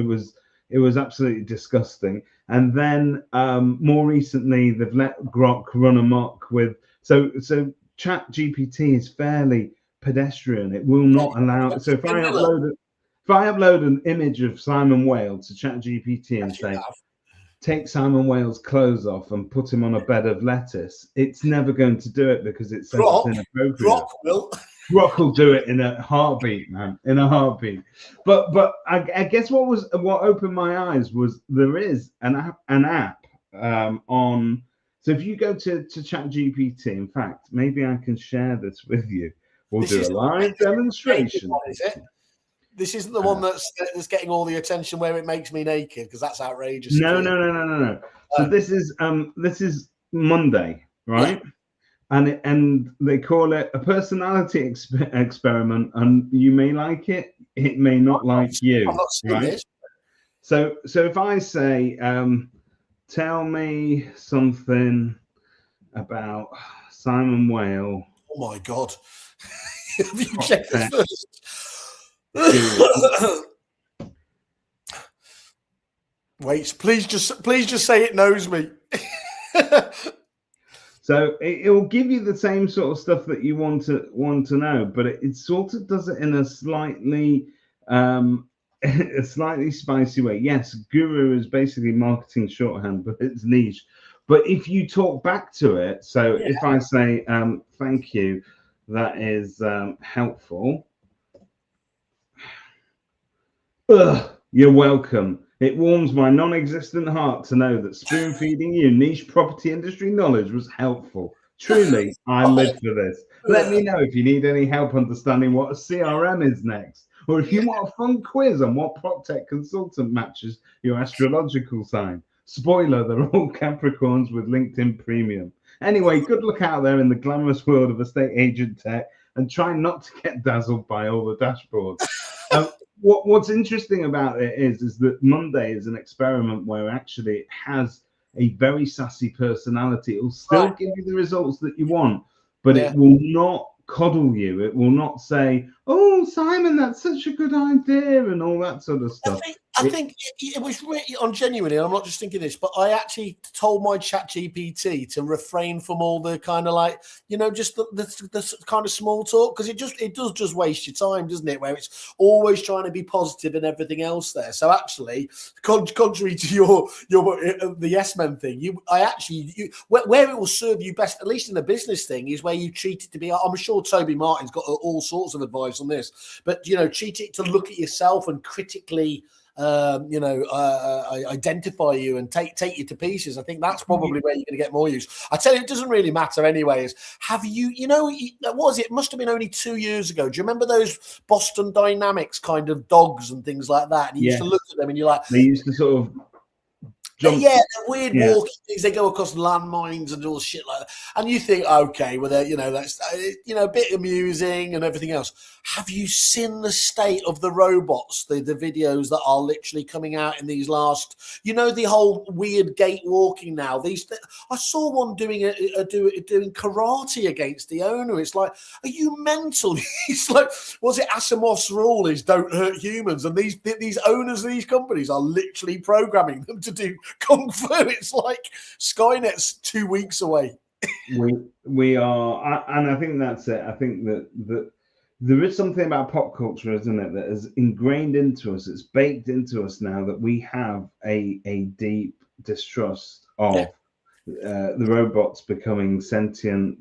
absolutely disgusting. And then more recently, they've let Grok run amok with so Chat GPT is fairly pedestrian. It will not allow. So if I upload an image of Simon Wales to Chat GPT and say, take Simon Wales' clothes off and put him on a bed of lettuce, it's never going to do it because it says it's inappropriate. Grok will do it in a heartbeat, man, in a heartbeat. But I guess what opened my eyes was there is an app on. So if you go to ChatGPT, in fact, maybe I can share this with you. We'll do a live demonstration. This isn't the one that's getting all the attention where it makes me naked, because that's outrageous. No. So this is Monday, right? Yeah. And they call it a personality experiment, and you may like it, it may not like you. I'm not seeing this. So if I say, tell me something about Simon Wales. Oh my God. Have you checked this first? Wait, please just say it knows me. So it will give you the same sort of stuff that you want to know, but it sort of does it in a slightly a slightly spicy way. Yes, guru is basically marketing shorthand, but it's niche. But if you talk back to it, so if I say thank you, that is helpful. Ugh, you're welcome. It warms my non-existent heart to know that spoon-feeding you niche property industry knowledge was helpful. Truly, I live for this. Let me know if you need any help understanding what a CRM is next, or if you want a fun quiz on what PropTech consultant matches your astrological sign. Spoiler, they're all Capricorns with LinkedIn Premium. Anyway, good luck out there in the glamorous world of estate agent tech, and try not to get dazzled by all the dashboards. What's interesting about it is that Monday is an experiment where actually it has a very sassy personality. It will still give you the results that you want, but it will not coddle you. It will not say, "Oh, Simon, that's such a good idea," and all that sort of stuff. I think it was really on genuinely. I'm not just thinking this, but I actually told my chat GPT to refrain from all the kind of like, just the kind of small talk, because it does just waste your time, doesn't it? Where it's always trying to be positive and everything else there. So actually, contrary to your the yes men thing, where it will serve you best, at least in the business thing, is where you treat it to be. I'm sure Toby Martin's got all sorts of advice on this, but treat it to look at yourself and critically identify you and take you to pieces. I think that's probably where you're going to get more use. I tell you, it doesn't really matter anyways. Have you, what was it? It must have been only 2 years ago. Do you remember those Boston Dynamics kind of dogs and things like that? And you used to look at them and you're like, they used to sort of jump. Yeah, they're weird walking things. They go across landmines and all shit like that. And you think, okay, well, that's a bit amusing and everything else. Have you seen the state of the robots? The videos that are literally coming out in these last, the whole weird gait walking now. I saw one doing karate against the owner. It's like, are you mental? It's like, was it Asimov's rule is don't hurt humans? And these owners of these companies are literally programming them to do kung fu. It's like Skynet's 2 weeks away. We are, and I think that's it. I think that there is something about pop culture, isn't it, that is ingrained into us. It's baked into us now that we have a deep distrust of the robots becoming sentient,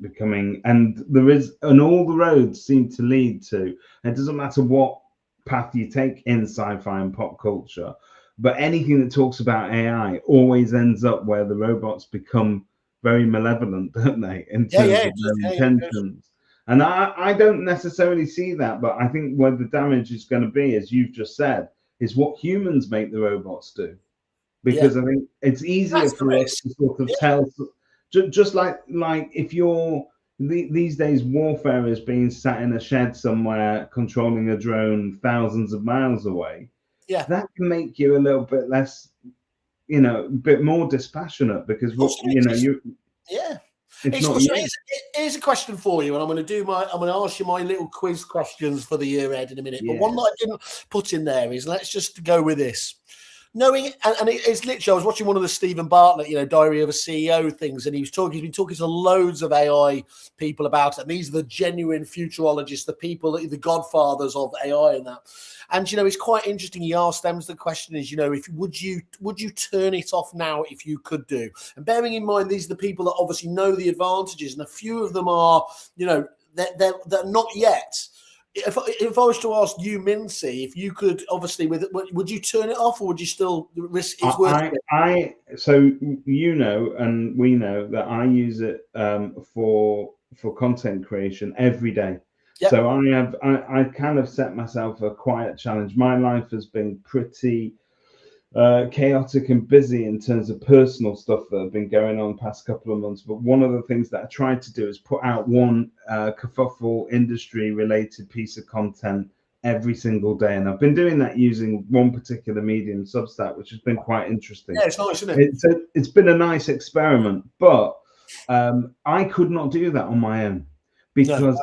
and all the roads seem to lead to. It doesn't matter what path you take in sci-fi and pop culture, but anything that talks about AI always ends up where the robots become very malevolent, don't they, in terms of their intentions. And I don't necessarily see that, but I think where the damage is going to be, as you've just said, is what humans make the robots do. Because I think it's easier for us to sort of tell, just like if you're these days, warfare is being sat in a shed somewhere controlling a drone thousands of miles away. Yeah, that can make you a little bit less, a bit more dispassionate, because Here's a question for you, and I'm going to ask you my little quiz questions for the year end in a minute. But one that I didn't put in there is, let's just go with this. Knowing, and it's literally, I was watching one of the Stephen Bartlett, Diary of a CEO things, and he's been talking to loads of AI people about it. And these are the genuine futurologists, the people, the godfathers of AI and that. And, it's quite interesting. He asked them, the question is, would you turn it off now if you could do? And bearing in mind, these are the people that obviously know the advantages, and a few of them are, they're not yet. If I was to ask you, Mincy, if you could, obviously, would you turn it off, or would you still risk it's worth it? So and we know that I use it for content creation every day. Yep. So I kind of set myself a quiet challenge. My life has been pretty chaotic and busy in terms of personal stuff that have been going on the past couple of months. But one of the things that I tried to do is put out one Kerfuffle industry related piece of content every single day. And I've been doing that using one particular medium, Substack, which has been quite interesting. Yeah, it's nice, isn't it? It's been a nice experiment, but I could not do that on my own. Because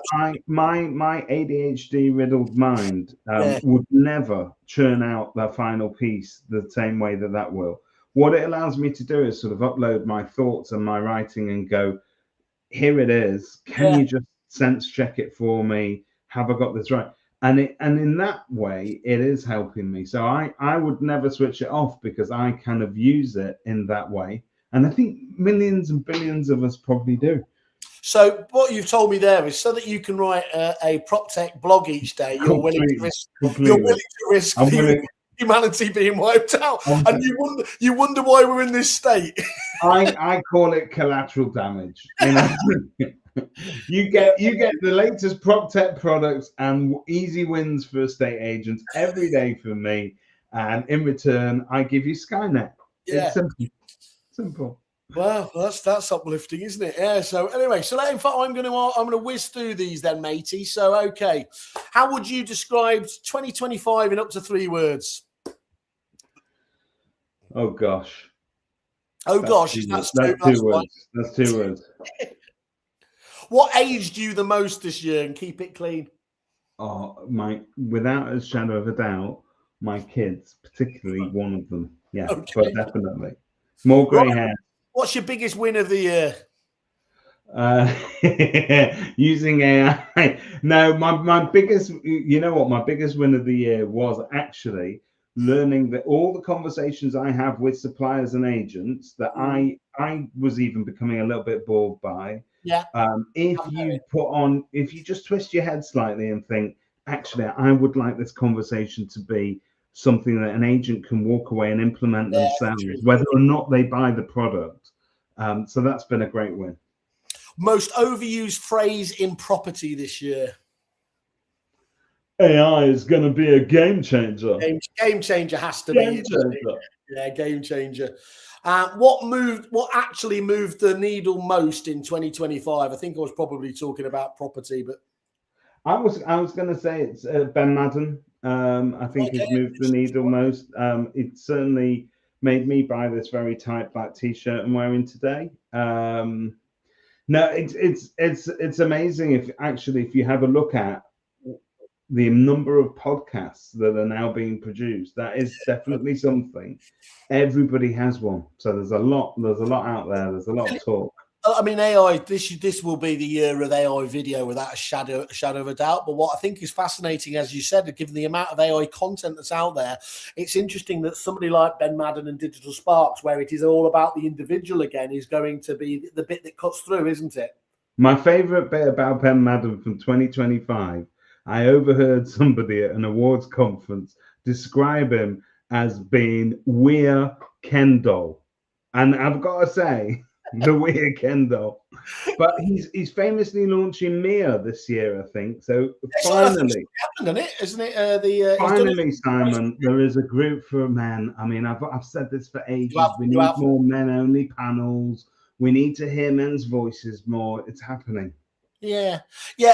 my ADHD riddled mind would never churn out that final piece the same way that will. what it allows me to do is sort of upload my thoughts and my writing and go, here it is. Can you just sense check it for me? Have I got this right? And in that way, it is helping me. So I would never switch it off because I kind of use it in that way. And I think millions and billions of us probably do. So what you've told me there is so that you can write a prop tech blog each day, you're willing to risk humanity being wiped out. And you wonder why we're in this state. I call it collateral damage. You know, you get the latest prop tech products and easy wins for estate agents every day from me, and in return, I give you Skynet. Yeah. It's simple. Wow, that's uplifting, isn't it? Yeah. So anyway, so in fact, I'm gonna whiz through these then, matey. So okay, how would you describe 2025 in up to 3 words? Oh gosh. That's 2 words. That's 2 words. What aged you the most this year? And keep it clean. Oh, without a shadow of a doubt, my kids, particularly one of them. Yeah, but definitely more grey hair. What's your biggest win of the year? Using AI. No, my biggest, you know what, my biggest win of the year was actually learning that all the conversations I have with suppliers and agents that I was even becoming a little bit bored by. Yeah. If you just twist your head slightly and think, actually, I would like this conversation to be something that an agent can walk away and implement themselves, whether or not they buy the product. So that's been a great win. Most overused phrase in property this year? AI is going to be a game changer. Game changer has to be. Yeah, game changer. What actually moved the needle most in 2025? I think I was probably talking about property, but I was going to say it's Ben Madden. I think it's moved the needle most. It certainly made me buy this very tight black t-shirt I'm wearing today. No, it's amazing if you have a look at the number of podcasts that are now being produced. That is definitely something. Everybody has one, so there's a lot out there. There's a lot of talk. I mean, AI. This will be the year of AI video without a shadow of a doubt. But what I think is fascinating, as you said, given the amount of AI content that's out there, it's interesting that somebody like Ben Madden and Digital Sparks, where it is all about the individual again, is going to be the bit that cuts through, isn't it? My favourite bit about Ben Madden from 2025. I overheard somebody at an awards conference describe him as being Weir Kendall. And I've got to say, the Weir Kendall. But he's famously launching Mia this year, I think. So finally, isn't it? Finally, Simon, there is a group for men. I mean, I've said this for ages. We need more men-only panels. We need to hear men's voices more. It's happening. Yeah.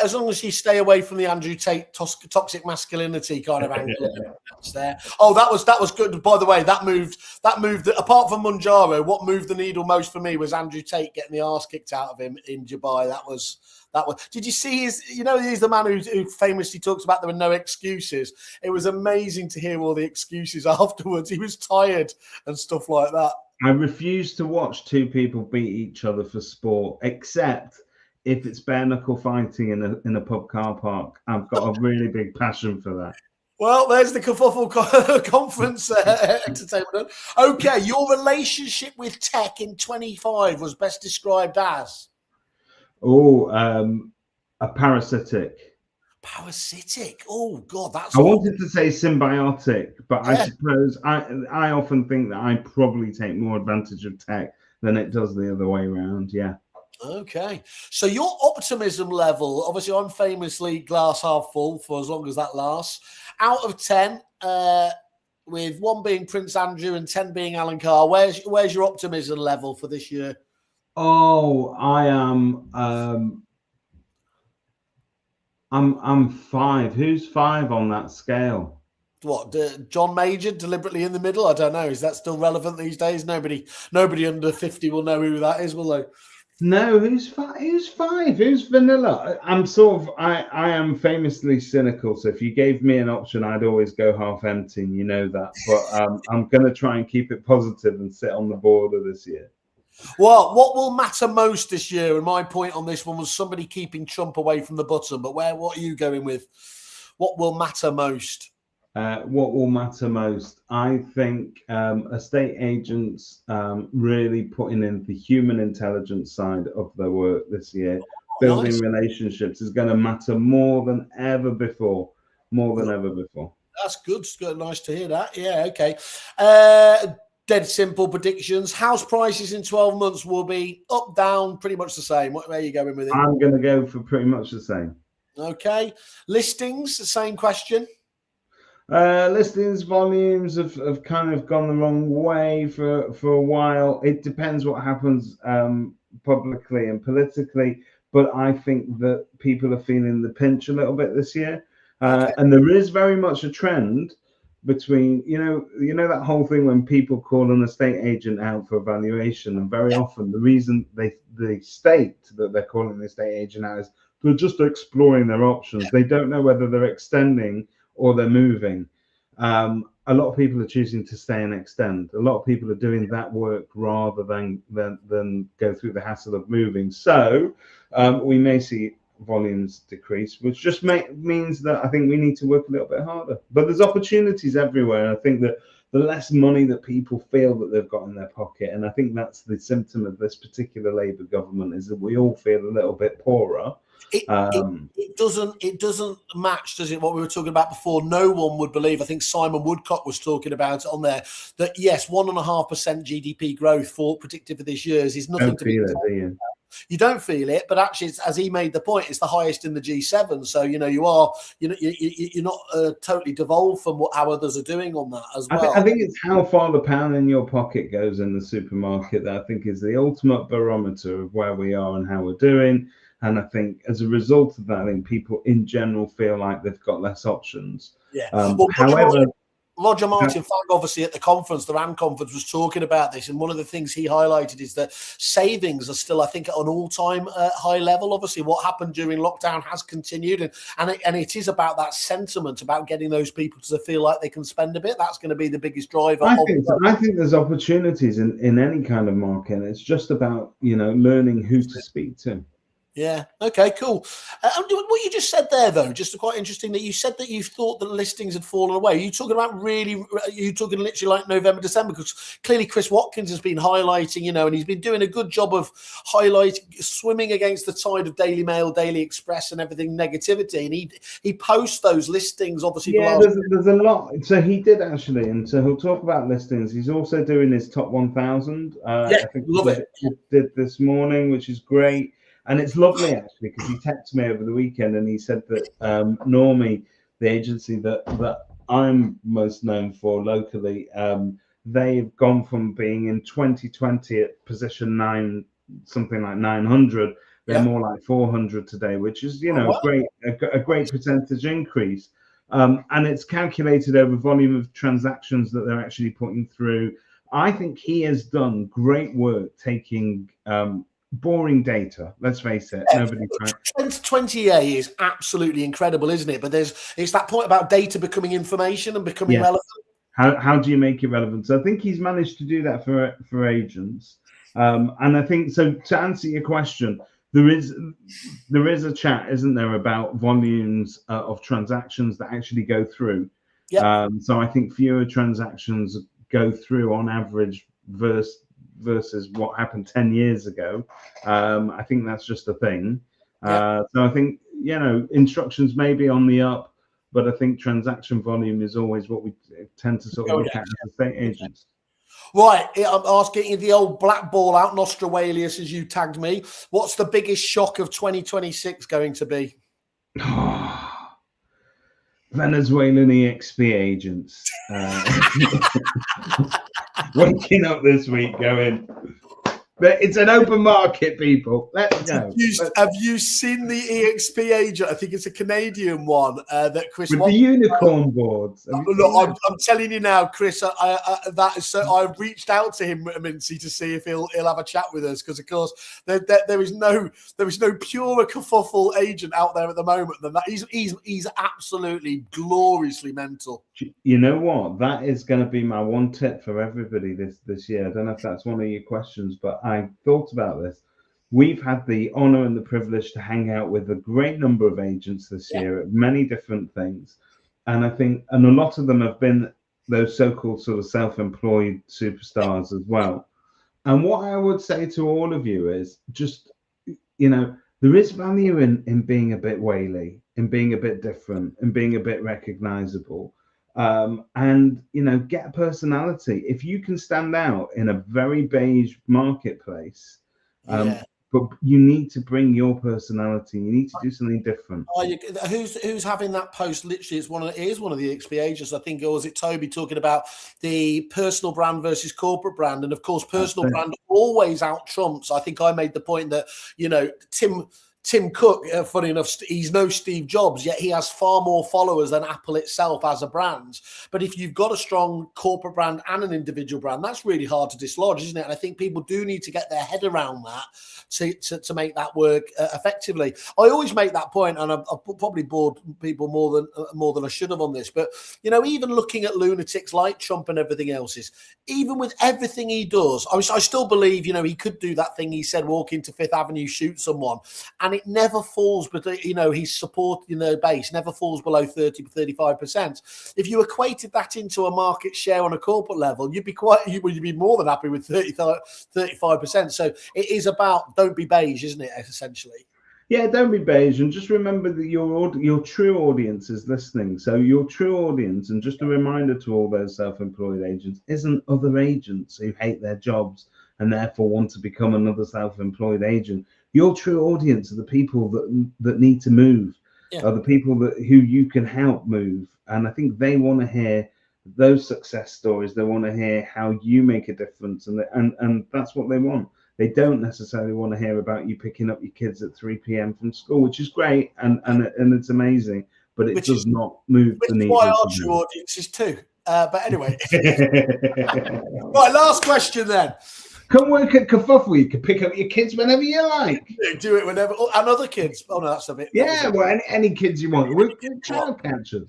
As long as you stay away from the Andrew Tate toxic masculinity kind of angle. That's there. Oh, that was good. By the way, that moved. Apart from Munjaro, what moved the needle most for me was Andrew Tate getting the arse kicked out of him in Dubai. That was. Did you see his? He's the man who famously talks about there were no excuses. It was amazing to hear all the excuses afterwards. He was tired and stuff like that. I refuse to watch two people beat each other for sport, except if it's bare knuckle fighting in a pub car park. I've got a really big passion for that. Well, there's the Kerfuffle conference entertainment. Okay, your relationship with tech in 25 was best described as? A parasitic. Parasitic. Oh God, that's. I wanted to say symbiotic, but I suppose I often think that I probably take more advantage of tech than it does the other way around. Yeah. Okay, so your optimism level, obviously I'm famously glass half full for as long as that lasts. Out of 10, with 1 being Prince Andrew and 10 being Alan Carr, where's your optimism level for this year? Oh, I am. I'm 5. Who's 5 on that scale? What, John Major deliberately in the middle? I don't know. Is that still relevant these days? Nobody under 50 will know who that is, will they? No, who's five? Who's five? Who's vanilla? I'm sort of. I am famously cynical. So if you gave me an option, I'd always go half empty. And you know that. But I'm gonna try and keep it positive and sit on the border this year. Well, what will matter most this year? And my point on this one was somebody keeping Trump away from the button. But what are you going with? What will matter most? What will matter most? I think estate agents really putting in the human intelligence side of their work this year. Building Nice. relationships is going to matter more than ever before. More than ever before. That's good. It's good. Nice to hear that. Yeah. Okay. Dead simple predictions. House prices in 12 months will be up, down, pretty much the same. Where are you going with it? I'm going to go for pretty much the same. Okay. Listings, the same question. Listings volumes have kind of gone the wrong way for a while. It depends what happens publicly and politically, but I think that people are feeling the pinch a little bit this year. Okay. And there is very much a trend between, you know that whole thing when people call an estate agent out for evaluation, and very often the reason they state that they're calling the estate agent out is they're just exploring their options. They don't know whether they're extending or they're moving. A lot of people are choosing to stay and extend. A lot of people are doing that work rather than go through the hassle of moving. So we may see volumes decrease, which just means that I think we need to work a little bit harder. But there's opportunities everywhere. And I think that the less money that people feel that they've got in their pocket, and I think that's the symptom of this particular Labour government, is that we all feel a little bit poorer. It doesn't match, does it? What we were talking about before. No one would believe. I think Simon Woodcock was talking about it on there. That yes, 1.5% GDP growth predicted for this year is nothing to be. You don't feel it, but actually, as he made the point, it's the highest in the G7. So you're not totally devolved from how others are doing on that as well. I think it's how far the pound in your pocket goes in the supermarket that I think is the ultimate barometer of where we are and how we're doing. And I think as a result of that, I think people in general feel like they've got less options. Yeah. However, Roger Martin Fagg, obviously at the conference, the RAND conference, was talking about this, and one of the things he highlighted is that savings are still, I think, at an all-time high level. Obviously, what happened during lockdown has continued, and it is about that sentiment, about getting those people to feel like they can spend a bit. That's going to be the biggest driver. I think there's opportunities in any kind of market. It's just about learning who to speak to. Yeah. Okay, cool. What you just said there, though, just quite interesting that you said that you thought that listings had fallen away. Are you talking about are you talking literally like November, December? Because clearly Chris Watkins has been highlighting, and he's been doing a good job of highlighting, swimming against the tide of Daily Mail, Daily Express and everything negativity. And he posts those listings, obviously. Yeah, there's a lot. So he did actually, and so he'll talk about listings. He's also doing his top 1,000. I think love it. He did this morning, which is great. And it's lovely, actually, because he texted me over the weekend and he said that Normie, the agency that I'm most known for locally, they've gone from being in 2020 at position 9, something like 900. They're more like 400 today, which is, a great percentage increase. And it's calculated over volume of transactions that they're actually putting through. I think he has done great work taking boring data. Let's face it. Nobody. 20A is absolutely incredible, isn't it? But it's that point about data becoming information and becoming relevant. How do you make it relevant? So I think he's managed to do that for agents. And I think so. To answer your question, there is a chat, isn't there, about volumes of transactions that actually go through. Yeah. So I think fewer transactions go through on average versus what happened 10 years ago. I think that's just a thing. So I think, instructions may be on the up, but I think transaction volume is always what we tend to sort of look at as estate agents. Right, I'm asking the old black ball out, NostraWhaleus, as you tagged me. What's the biggest shock of 2026 going to be? Venezuelan EXP agents. Waking up this week going, But it's an open market, people. Let's go. Have you seen the EXP agent? I think it's a Canadian one that Chris with the unicorn boards. Look, I'm telling you now, Chris. That is so. I've reached out to him, Mintzy, to see if he'll have a chat with us, because of course there is no purer kerfuffle agent out there at the moment than that. He's absolutely gloriously mental. You know what? That is going to be my one tip for everybody this year. I don't know if that's one of your questions, but I thought about this. We've had the honor and the privilege to hang out with a great number of agents this year at many different things. And I think, and a lot of them have been those so-called sort of self-employed superstars as well. And what I would say to all of you is just, there is value in being a bit whaley, in being a bit different, and being a bit recognizable. And get a personality. If you can stand out in a very beige marketplace, but you need to bring your personality. You need to do something different. Who's having that post? Literally, it is one of the XP agents. I think, or was it Toby talking about the personal brand versus corporate brand? And of course, personal brand always out trumps. I think I made the point that Tim Cook, funny enough, he's no Steve Jobs, yet he has far more followers than Apple itself as a brand. But if you've got a strong corporate brand and an individual brand, that's really hard to dislodge, isn't it? And I think people do need to get their head around that to make that work effectively. I always make that point, and I've probably bored people more than I should have on this. But even looking at lunatics like Trump and everything else, even with everything he does, I still believe he could do that thing he said, walk into Fifth Avenue, shoot someone, and it never falls, but his support base never falls below 30-35%. If you equated that into a market share on a corporate level, you'd be more than happy with 35%. So it is about don't be beige, isn't it? Essentially. Yeah, don't be beige, and just remember that your true audience is listening. So your true audience, and just a reminder to all those self-employed agents, isn't other agents who hate their jobs and therefore want to become another self-employed agent. Your true audience are the people that need to move, are the people who you can help move. And I think they want to hear those success stories. They want to hear how you make a difference, and that's what they want. They don't necessarily want to hear about you picking up your kids at 3 p.m. from school, which is great and it's amazing, but it does not move the needle. Why our true audiences too. But anyway, right. Last question then. Come work at Kerfuffle. You can pick up your kids whenever you like. Do it whenever, and other kids. Oh no, that's a bit. Yeah, well, any kids you want. We're child catchers.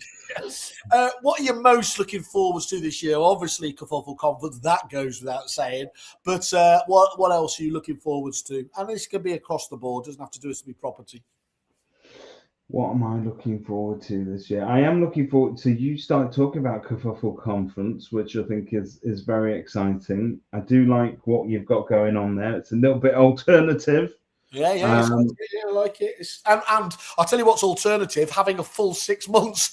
What are you most looking forward to this year? Obviously, Kerfuffle Conference, that goes without saying. But what else are you looking forward to? And this can be across the board. Doesn't have to do it to be property. What am I looking forward to this year? I am looking forward to you start talking about Kerfuffle Conference, which I think is very exciting. I do like what you've got going on there. It's a little bit alternative. Yeah, I like it. And I'll tell you what's alternative: having a full 6 months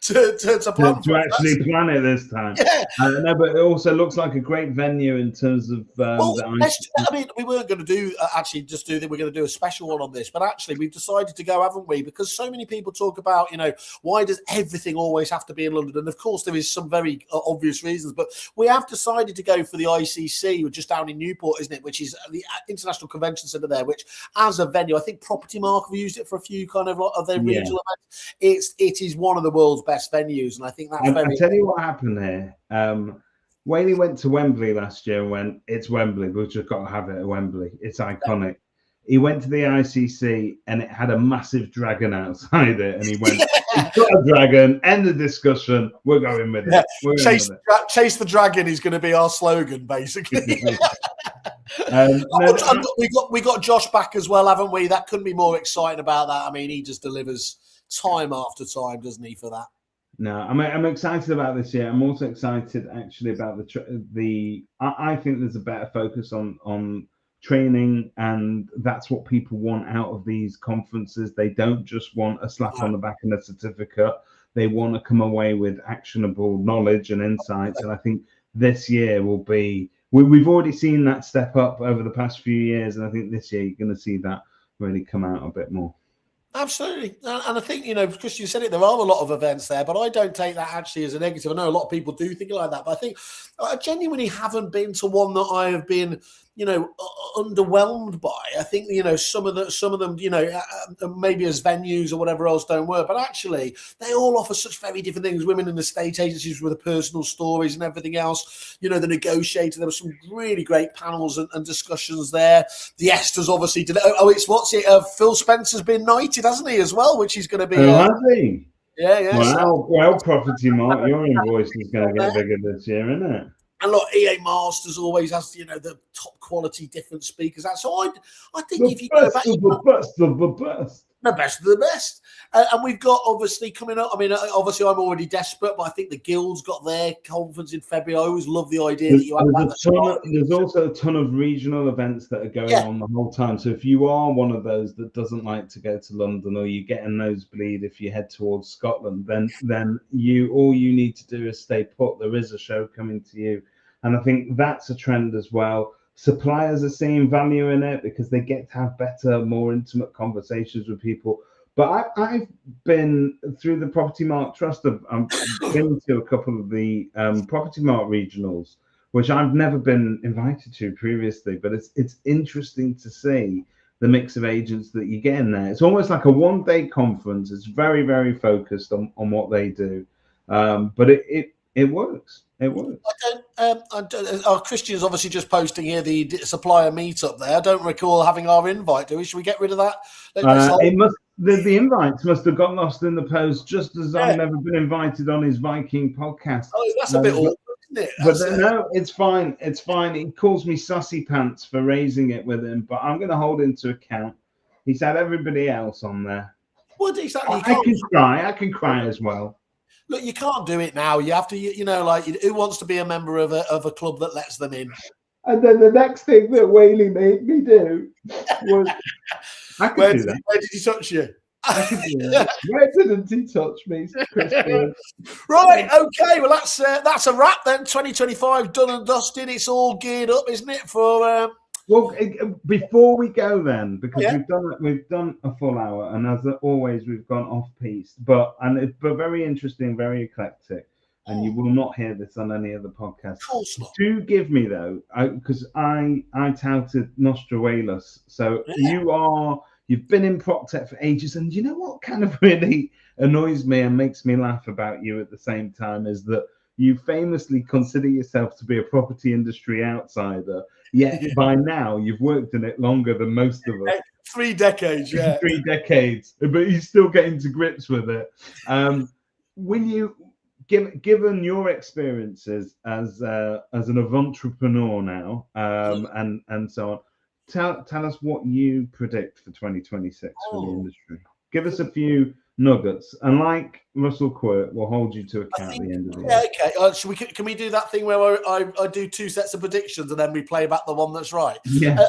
to plan to actually plan it this time. Yeah, no, but it also looks like a great venue in terms of. We weren't going to do we're going to do a special one on this, but actually we've decided to go, haven't we? Because so many people talk about, why does everything always have to be in London? And of course there is some very obvious reasons, but we have decided to go for the ICC, just down in Newport, isn't it? Which is the International Convention Centre there, which as a venue, I think Property Mark have used it for a few kind of their regional events. It is one of the world's best venues, and I think that's I'll tell you what happened here. Whaley went to Wembley last year and went, it's Wembley, we've just got to have it at Wembley. It's iconic. He went to the ICC and it had a massive dragon outside it, and he went, it's got a dragon, end the discussion, we're going with it. Chase the dragon is going to be our slogan, basically. We got Josh back as well, haven't we? That couldn't be more exciting about that. I mean, he just delivers time after time, doesn't he, for that? No, I'm excited about this year. I'm also excited actually about I think there's a better focus on training, and that's what people want out of these conferences. They don't just want a slap on the back and a certificate. They want to come away with actionable knowledge and insights. And I think this year will be. We've already seen that step up over the past few years, and I think this year you're going to see that really come out a bit more. Absolutely. And I think, because you said it, there are a lot of events there, but I don't take that actually as a negative. I know a lot of people do think like that, but I think I genuinely haven't been to one that I have been, underwhelmed by. I think, some of them, maybe as venues or whatever else don't work, but actually they all offer such very different things. Women in the estate agencies with the personal stories and everything else, the negotiator, there were some really great panels and discussions there. The Esther's obviously did. Phil Spencer's been knighted, hasn't he, as well? Which is going to be. Oh, has he? Yeah. Well, Property Mark, your invoice is going to get bigger this year, isn't it? And look, EA Masters always has, the top quality different speakers. So I think if you go back, the best of the best. The best of the best. And we've got obviously coming up. I mean, obviously, I'm already desperate, but I think the Guild's got their conference in February. I always love the idea that you have there's also a ton of regional events that are going on the whole time. So if you are one of those that doesn't like to go to London, or you get a nosebleed if you head towards Scotland, then all you need to do is stay put. There is a show coming to you, and I think that's a trend as well. Suppliers are seeing value in it because they get to have better, more intimate conversations with people. But I've been through the Property Mark Trust. I've been to a couple of the Property Mark regionals, which I've never been invited to previously. But it's interesting to see the mix of agents that you get in there. It's almost like a one-day conference. It's very, very focused on what they do, but it works. It works. Christian's obviously just posting here the supplier meetup there. I don't recall having our invite, do we? Should we get rid of that? The invites must have got lost in the post, just as I've never been invited on his Viking podcast. Oh, that's a bit awkward, isn't it? No, it's fine. It's fine. He calls me Sussy Pants for raising it with him, but I'm going to hold him to account. He's had everybody else on there. Well, exactly. I can cry as well. Look, you can't do it now. You have to, who wants to be a member of a club that lets them in? And then the next thing that Whaley made me do was, I could do that. Where did he touch you? I could do that. Where didn't he touch me, Christian? Right, okay. Well, that's a wrap then. 2025 done and dusted. It's all geared up, isn't it? For well, before we go then, because we've done a full hour, and as always, we've gone off piste, but very interesting, very eclectic, and you will not hear this on any other podcast. Of course not. Do give me though, because I touted NostraWhaleus, so you've been in PropTech for ages, and you know what kind of really annoys me and makes me laugh about you at the same time is that you famously consider yourself to be a property industry outsider. Yet by now you've worked in it longer than most of us. 3 decades, yeah. 3 decades, but you're still getting to grips with it. When you, given your experiences as an entrepreneur now, and so on, tell us what you predict for 2026 for the industry. Give us a few nuggets, and like Russell Quirt, we'll hold you to account at the end of the year. Okay. Can we do that thing where I do 2 sets of predictions and then we play back the one that's right? Yeah.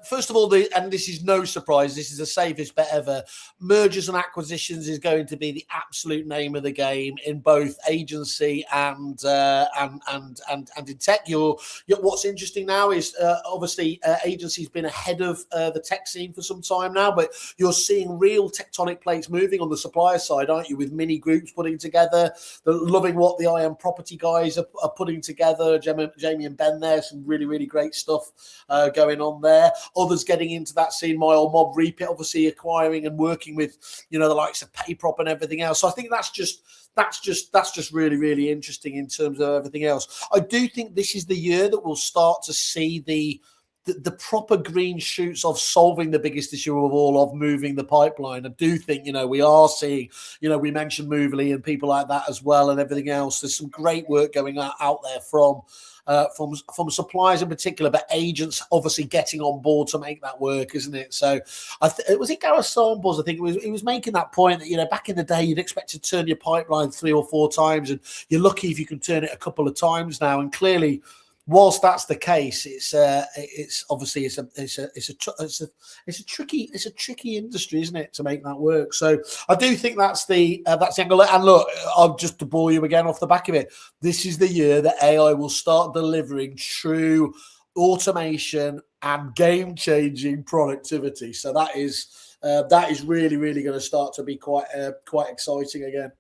First of all, and this is no surprise, this is the safest bet ever. Mergers and acquisitions is going to be the absolute name of the game in both agency and in tech. What's interesting now is obviously agency's been ahead of the tech scene for some time now, but you're seeing real tectonic plates moving on the supplier side, aren't you? With mini groups putting together, loving what the IM property guys are putting together. Jamie and Ben there, some really, really great stuff going on there. Others getting into that scene, my old mob Repeat, obviously acquiring and working with, the likes of PayProp and everything else. So I think that's just really, really interesting in terms of everything else. I do think this is the year that we'll start to see the proper green shoots of solving the biggest issue of all, of moving the pipeline. I do think, we are seeing, we mentioned Movely and people like that as well and everything else. There's some great work going out there from suppliers in particular, but agents obviously getting on board to make that work, isn't it? So was it Gareth Samples? I think he was making that point that, back in the day, you'd expect to turn your pipeline 3 or 4 times, and you're lucky if you can turn it a couple of times now. And clearly, whilst that's the case, it's obviously it's a tricky industry, isn't it, to make that work? So I do think that's the angle. And look, I'll just to bore you again off the back of it. This is the year that AI will start delivering true automation and game-changing productivity. So that is that is really, really going to start to be quite exciting again.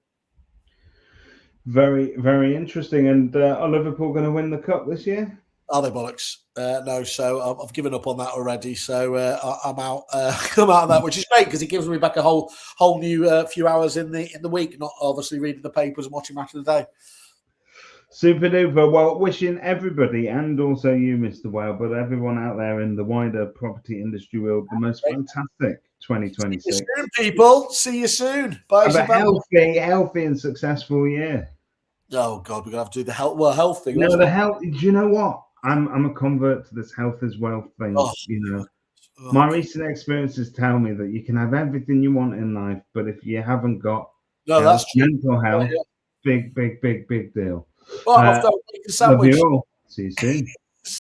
Very, very interesting. And are Liverpool going to win the cup this year? Are they bollocks? No, so I've given up on that already. So I'm out. I'm out of that, which is great because it gives me back a whole new few hours in the week. Not obviously reading the papers and watching Match of the Day. Super duper. Well, wishing everybody and also you, Mr. Whale, but everyone out there in the wider property industry world the most fantastic 2026. See you soon, people. See you soon. Bye. Have a healthy and successful year. Oh God, we're gonna have to do the health thing. No, the health. Do you know what? I'm a convert to this health as wealth thing. My recent experiences tell me that you can have everything you want in life, but if you haven't got mental health, big deal. Well, love you all. See you soon.